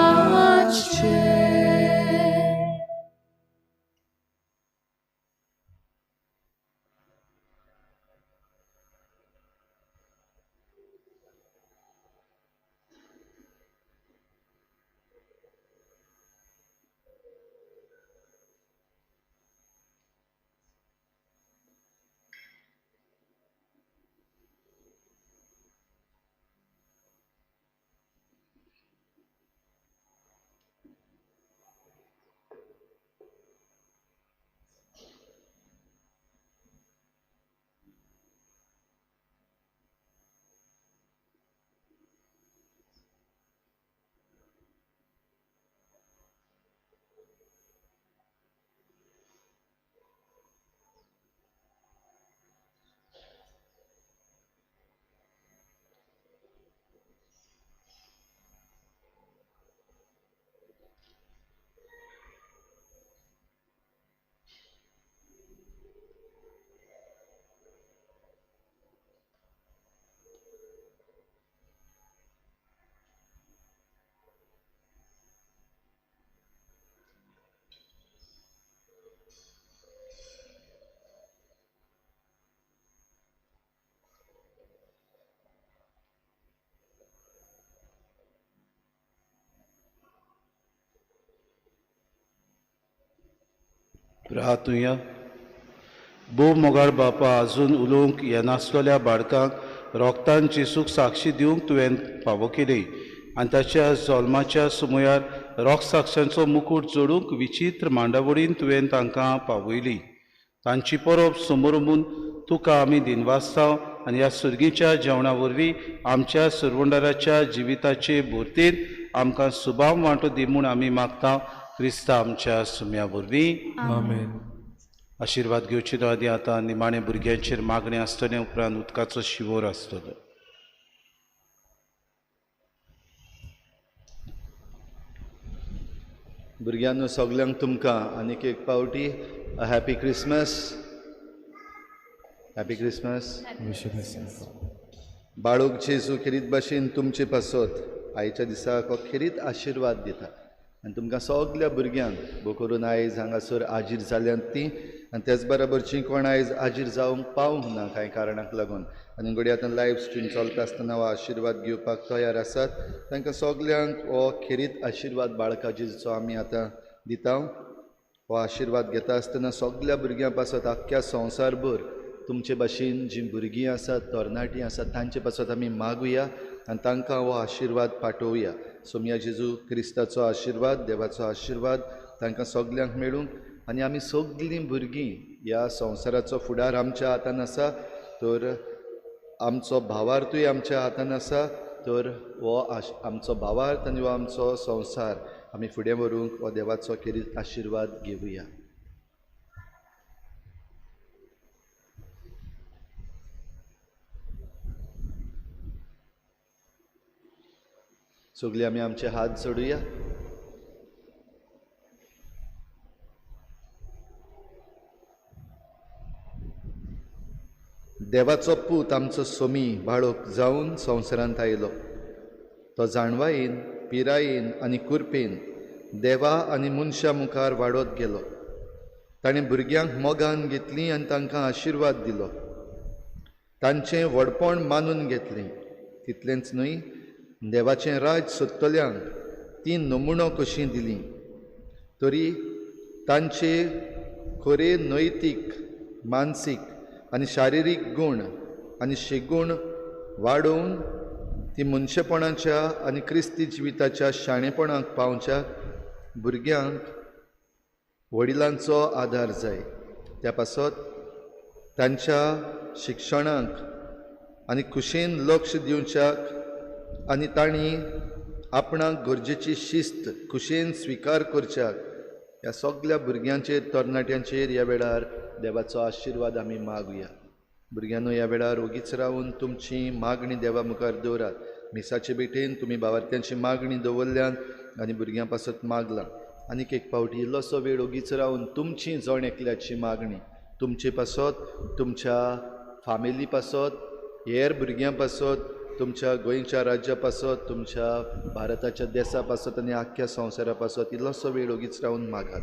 राहतुया बो मोगाळ बापा अजून उलोवंक येनासलेल्या बाळकांक रोगतान जेसूक साक्षी दिवंक तुवें फावो केली आनी ताच्या जल्माच्या सुमयार रोग साक्षांचो मुकूट जोडूंक विचित्र मांडावळीन तुवें तांकां पावयली. तांची परब समोरून तुका आमी दिनवासतांव आनी ह्या सुर्गीच्या जेवणा वरवीं आमच्या सुरवंडाराच्या जिविताचे भोरतेर आमकां सुभाव वांटो दी म्हूण आमी मागता. क्रिस्ता आमच्या सुम्या वरवीं आमेन. आशिर्वाद घेवचे आदी आतां निमाणे भुरग्यांचेर मागणें आसतलें उपरांत उदकाचो शिवोर आसतलो. भुरग्यांनो सगल्यांक तुमकां आनीक एक पावटी हॅपी क्रिसमस. Happy Christmas. बाळूक जेजू खेरीत भाशेन तुमचे पासत आयच्या दिसाक हो खेरीत आशिर्वाद दिता आनी तुमकां सगल्या भुरग्यांक बो करून आयज हांगासर हाजीर जाल्यांत ती आनी त्याच बरोबरची कोण आयज हाजीर जावंक पावंक ना कांय कारणाक लागून आनी घडये आतां लायव्ह स्ट्रीम चलता आसतना हो आशिर्वाद घेवपाक तयार आसात तांकां सगल्यांक हो खेरीत आशिर्वाद बाळका जेजूचो आमी आतां दिता. हो आशिर्वाद घेता आसतना सगल्या भुरग्यां पासत आख्ख्या संवसारभर तुमचे भाशेन जीं भुरगीं आसात तरणाटीं आसात तांचे पासत आमी मागुया आनी तांकां हो आशिर्वाद पाठोवया. सोम्या जेजू क्रिस्ताचो आशिर्वाद देवाचो आशिर्वाद तांकां सगल्यांक मेळूंक आनी आमी सगलीं भुरगीं ह्या संवसाराचो फुडार आमच्या हातान आसा तर आमचो भावार्थूय आमच्या हातान आसा तर हो आमचो भावार्थ आनी हो आमचो संवसार आमी फुडें व्हरूंक हो देवाचो खेरीत आशिर्वाद घेवया. सगळीं आमी आमचे हात जोडुया. देवाचो पूत आमचो सोमी बाळोक जावन संवसारांत आयलो. तो जाणवायेन, पिरायेन आनी कुरपेन देवा आनी मनशां मुखार वाडत गेलो. ताणें भुरग्यांक मोगान घेतलीं आनी तांकां आशिर्वाद दिलो. तांचें व्हडपण मानून घेतलें. तितलेंच न्हय, देवाचें राज सोदतल्यांक ती नमुणो कशीं दिलीं. तरी तांचे खरे नैतीक, मानसीक आनी शारिरीक गूण आनी शिगूण वाडोवन ती मनशेपणाच्या आनी क्रिस्ती जिविताच्या शाणेपणाक पावच्याक भुरग्यांक वडिलांचो आदार जाय. त्या पासत तांच्या शिक्षणाक आनी खुशेन लक्ष दिवच्याक आनी तांणी आपणाक गरजेची शिस्त खुशेन स्विकार करच्याक ह्या सगळ्या भुरग्यांचेर, तरणाट्यांचेर ह्या वेळार देवाचो आशिर्वाद आमी मागुया. भुरग्यांनो, ह्या वेळार ओगीच रावन तुमची मागणी देवा मुखार दवरात. मिसाचे बेटेन तुमी भावार्थ्यांची मागणी दवरल्यान आनी भुरग्यां पासत मागलां. आनीक एक फावटी इल्लोसो वेळ ओगीच रावन तुमची जण एकल्याची मागणी तुमचे पासत, तुमच्या फामिली पासत, हेर भुरग्यां पासत, तुमच्या गोंयच्या राज्या पासत, तुमच्या भारताच्या देशा पासत आनी आख्ख्या संवसारा पासत इल्लोसो वेळ ओगीच रावन मागात.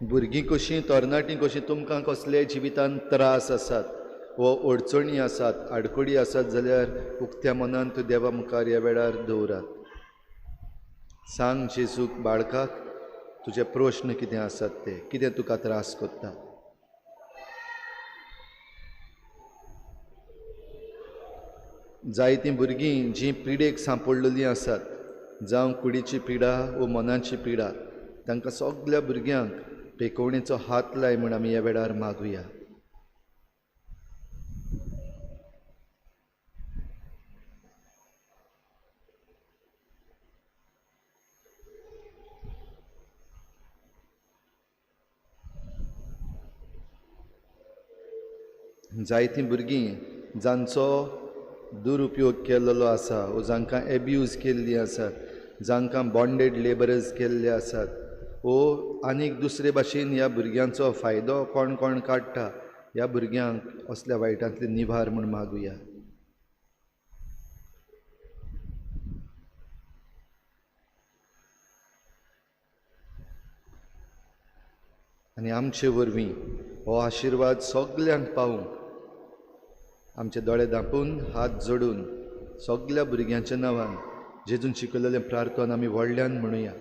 भुरगीं कशीं, तरणाटीं कशीं, तुमकां कसले जिवितांत त्रास आसात वो अडचणी आसात, आडखडी आसात जाल्यार उक्त्या मनान तूं देवा मुखार ह्या वेळार दवरात. सांग जेजूक, बाळकाक तुजे प्रश्न कितें आसात ते, कितें तुका त्रास कोत्ता. जायतीं भुरगीं जीं पिडेक सांपडलेलीं आसात, जावं कुडीची पिडा वो मनाची पिडा, तांकां सगळ्या भुरग्यांक पेकोवणेचो हात लाय म्हूण आमी ह्या वेळार मागुया. जायतीं भुरगीं जांचो दुरुपयोग केल्लो आसा वो जांकां एब्यूज केल्लीं आसात, जांकां बॉन्डेड लेबरर्स केल्ले आसात, वो आनीक दुसरे भाशेन ह्या भुरग्यांचो फायदो कोण कोण काडटा, ह्या भुरग्यांक असल्या वायटांतले निभार म्हूण मागुया. आनी आमचे वरवीं हो आशिर्वाद सगल्यांक पावूंक आमचे दोळे धांपून, हात जोडून सगळ्या भुरग्यांच्या नांवान जेजून शिकयलेलें प्रार्थना आमी व्हडल्यान म्हणुया.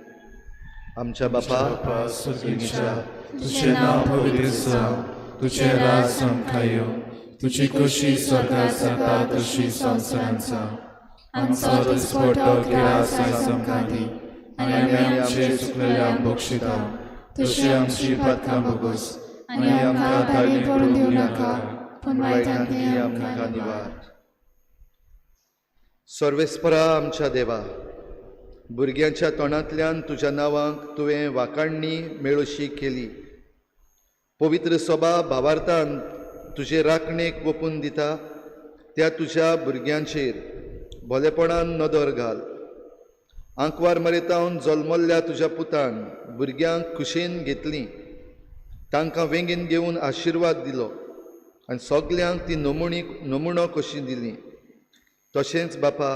आमच्या बापा सुर्गीच्या, तुझें नांव पवित्र जावं, तुझें राज समखायो, तुजी कशी स्वर्गांत जाता तशी संवसारांत जावं. आमचो दिसपट्टो गिरास आयज आमकां दी, आनी आमी आमचे चुकलेल्यांक बक्षिता, तशी आमची पातकां भोगोस, आनी आमकां ताळणी पडूंक दिवं नाका, पूण वायटांतली आमकां निवार. सर्वेस्परा आमच्या देवा, भुरग्यांच्या तोंडांतल्यान तुज्या नांवांक तुवें वाखाणणी मेळोशी केली. पवित्र सभा भावार्थान तुजे राखणेक ओपून दिता त्या तुज्या भुरग्यांचेर भलेपणान नदर घाल. आंकवार मरेतावन जल्मल्ल्या तुज्या पुतान भुरग्यांक खुशेन घेतलीं, तांकां वेंगेन घेवन आशिर्वाद दिलो आनी सगल्यांक ती नमुणो कशी दिली. तशेंच बापा,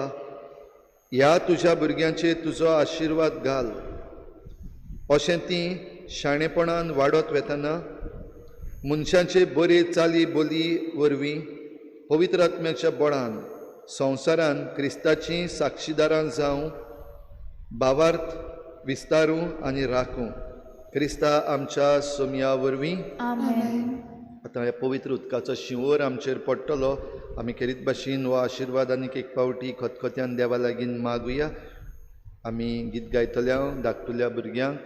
ह्या तुज्या भुरग्यांचेर तुजो आशिर्वाद घाल. अशें तीं शाणेपणान वाडत वेतना मनशांचे बरे चाली बोली वरवीं पवित्र आत्म्याच्या बळान संवसारान क्रिस्ताची साक्षीदारां जावं, भावार्थ विस्तारूं आनी राखूं. क्रिस्ता आमच्या सोमया वरवीं. आतां ह्या पवित्र उदकाचो शिंवर आमचेर पडटलो. आमी खेरीत भाशेन हो आशिर्वाद आनीक एक फावटी खतखत्यान देवा लागीं मागुया. आमी गीत गायतल्या धाकटुल्या भुरग्यांक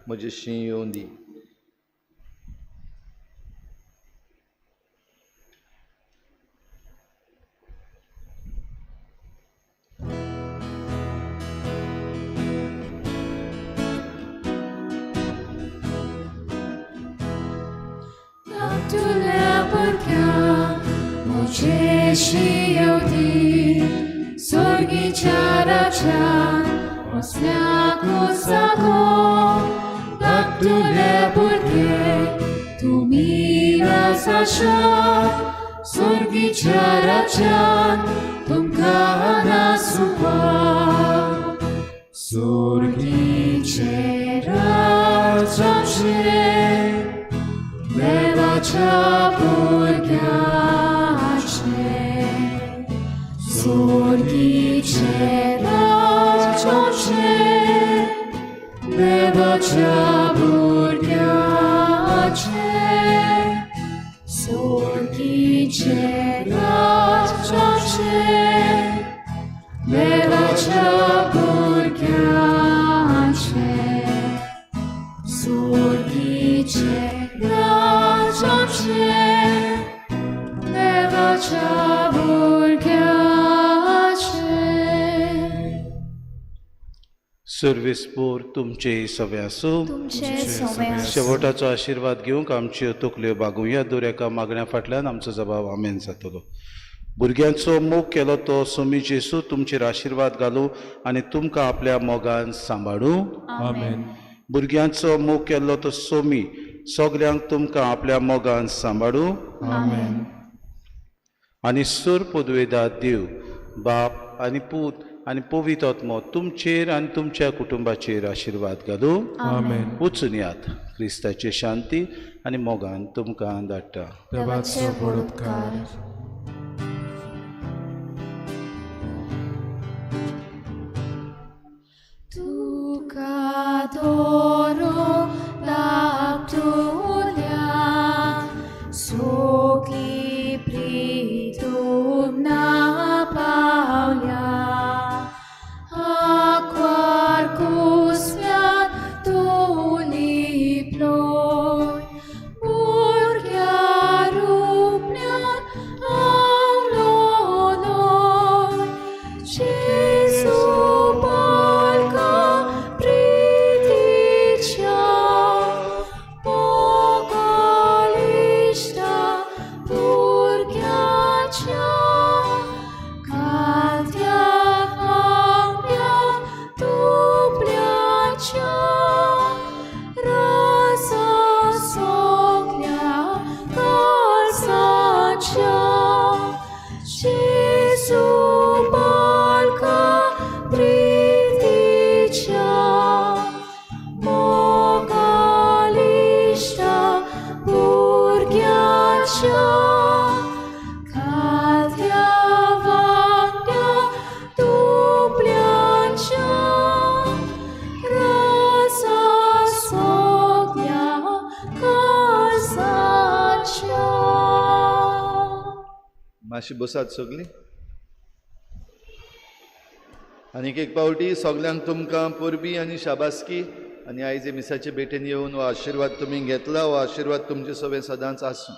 म्हजे शीं येवं दी. Moje शी येवदी, स्वर्गीच्या शेराच्यान असल्याक सागो धाकटुले भुरगे तुमी राजाशात स्वर्गीच्या राज्यान तुमकां नासुपा स्वर्गीचे राज्याचे देवाच्या भुरग्याचे स्वर्गीचे राज्याचे देवाच्या भुरग्याचे स्वर्गीचे राज्याचे देवाच्या भुरग्याचे स्वर्गीचे राज्याचे देवाच्या भुरग्याचे. सर्वेस्पोर तुमचे सवे आसूं. तुमचे सवे आसूं. शेवटाचो आशिर्वाद घेवंक आमच्यो तकल्यो बागुया दर एका मागण्या फाटल्यान आमचो जबाब आमेन जातलो. भुरग्यांचो मोग केलो तो सोमी जेसू तुमचेर आशिर्वाद घालूं आनी तुमकां आपल्या मोगान सांबाळूं. आमेन. भुरग्यांचो मोग केल्लो तो सोमी सगल्यांक तुमकां आपल्या मोगान सांबाळूं. आमेन. आनी सुर पदवेदार देव बाप आनी पूत आनी पवित्र आत्मो तुमचेर आनी तुमच्या कुटुंबाचेर आशिर्वाद घालूं. आमेन. वचून यात. क्रिस्ताची शांती आनी मोगान तुमकां धाडटा. देवाचो बरोबकार. तुका दोरो धाकटुल्या सोगी प्रीतूम ना पावल्या आक्वार कुसव्यात तुली प्लोय भुरग्या रुपण्यात आवलोलोय जेसू बाळका प्रीतीच्या मोगालिष्टा भुरग्याच्या खांद्या वांगड्या तुपल्याच्या रासा सोगल्या काळजाच्या जेसू बाळका प्रीतीच्या मोगालिष्टा भुरग्याच्या खांद्या वांगड्या तुपल्याच्या रासा सोगल्या काळजाच्या. मातशी बसात सगळीं. आनीक एक पावटी सगल्यांक तुमकां परबी आनी शाबासकी आनी आयज हे मिसाचे भेटेन येवन हो आशिर्वाद तुमी घेतला. हो आशिर्वाद तुमचे सगळे सदांच आसूं.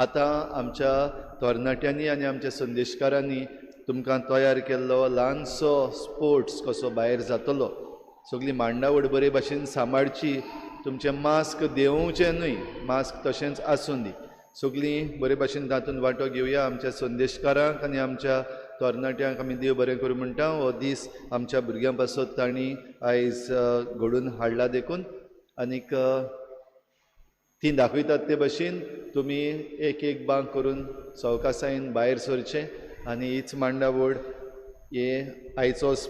आतां आमच्या तरणाट्यांनी आनी आमच्या संदेशकारांनी तुमकां तयार केल्लो ल्हानसो स्पोर्ट्स कसो भायर जातलो. सगळीं मांडावळ बरे भाशेन सांबाळची. तुमचें मास्क देंवचें न्हय, मास्क तशेंच आसूं दी. सगळीं बरे भाशेन तातूंत वांटो घेवया. आमच्या संदेशकारांक आनी आमच्या तरणाट्यांक आमी देव बरें करूं म्हणटा. हो दीस आमच्या भुरग्यां पासत तांणी आयज घडोवन हाडला देखून. आनीक ती दाखयतात ते भाशेन तुमी एक एक बांक करून सवकासायेन भायर सरचें आनी हीच मांडावळ हे आयचो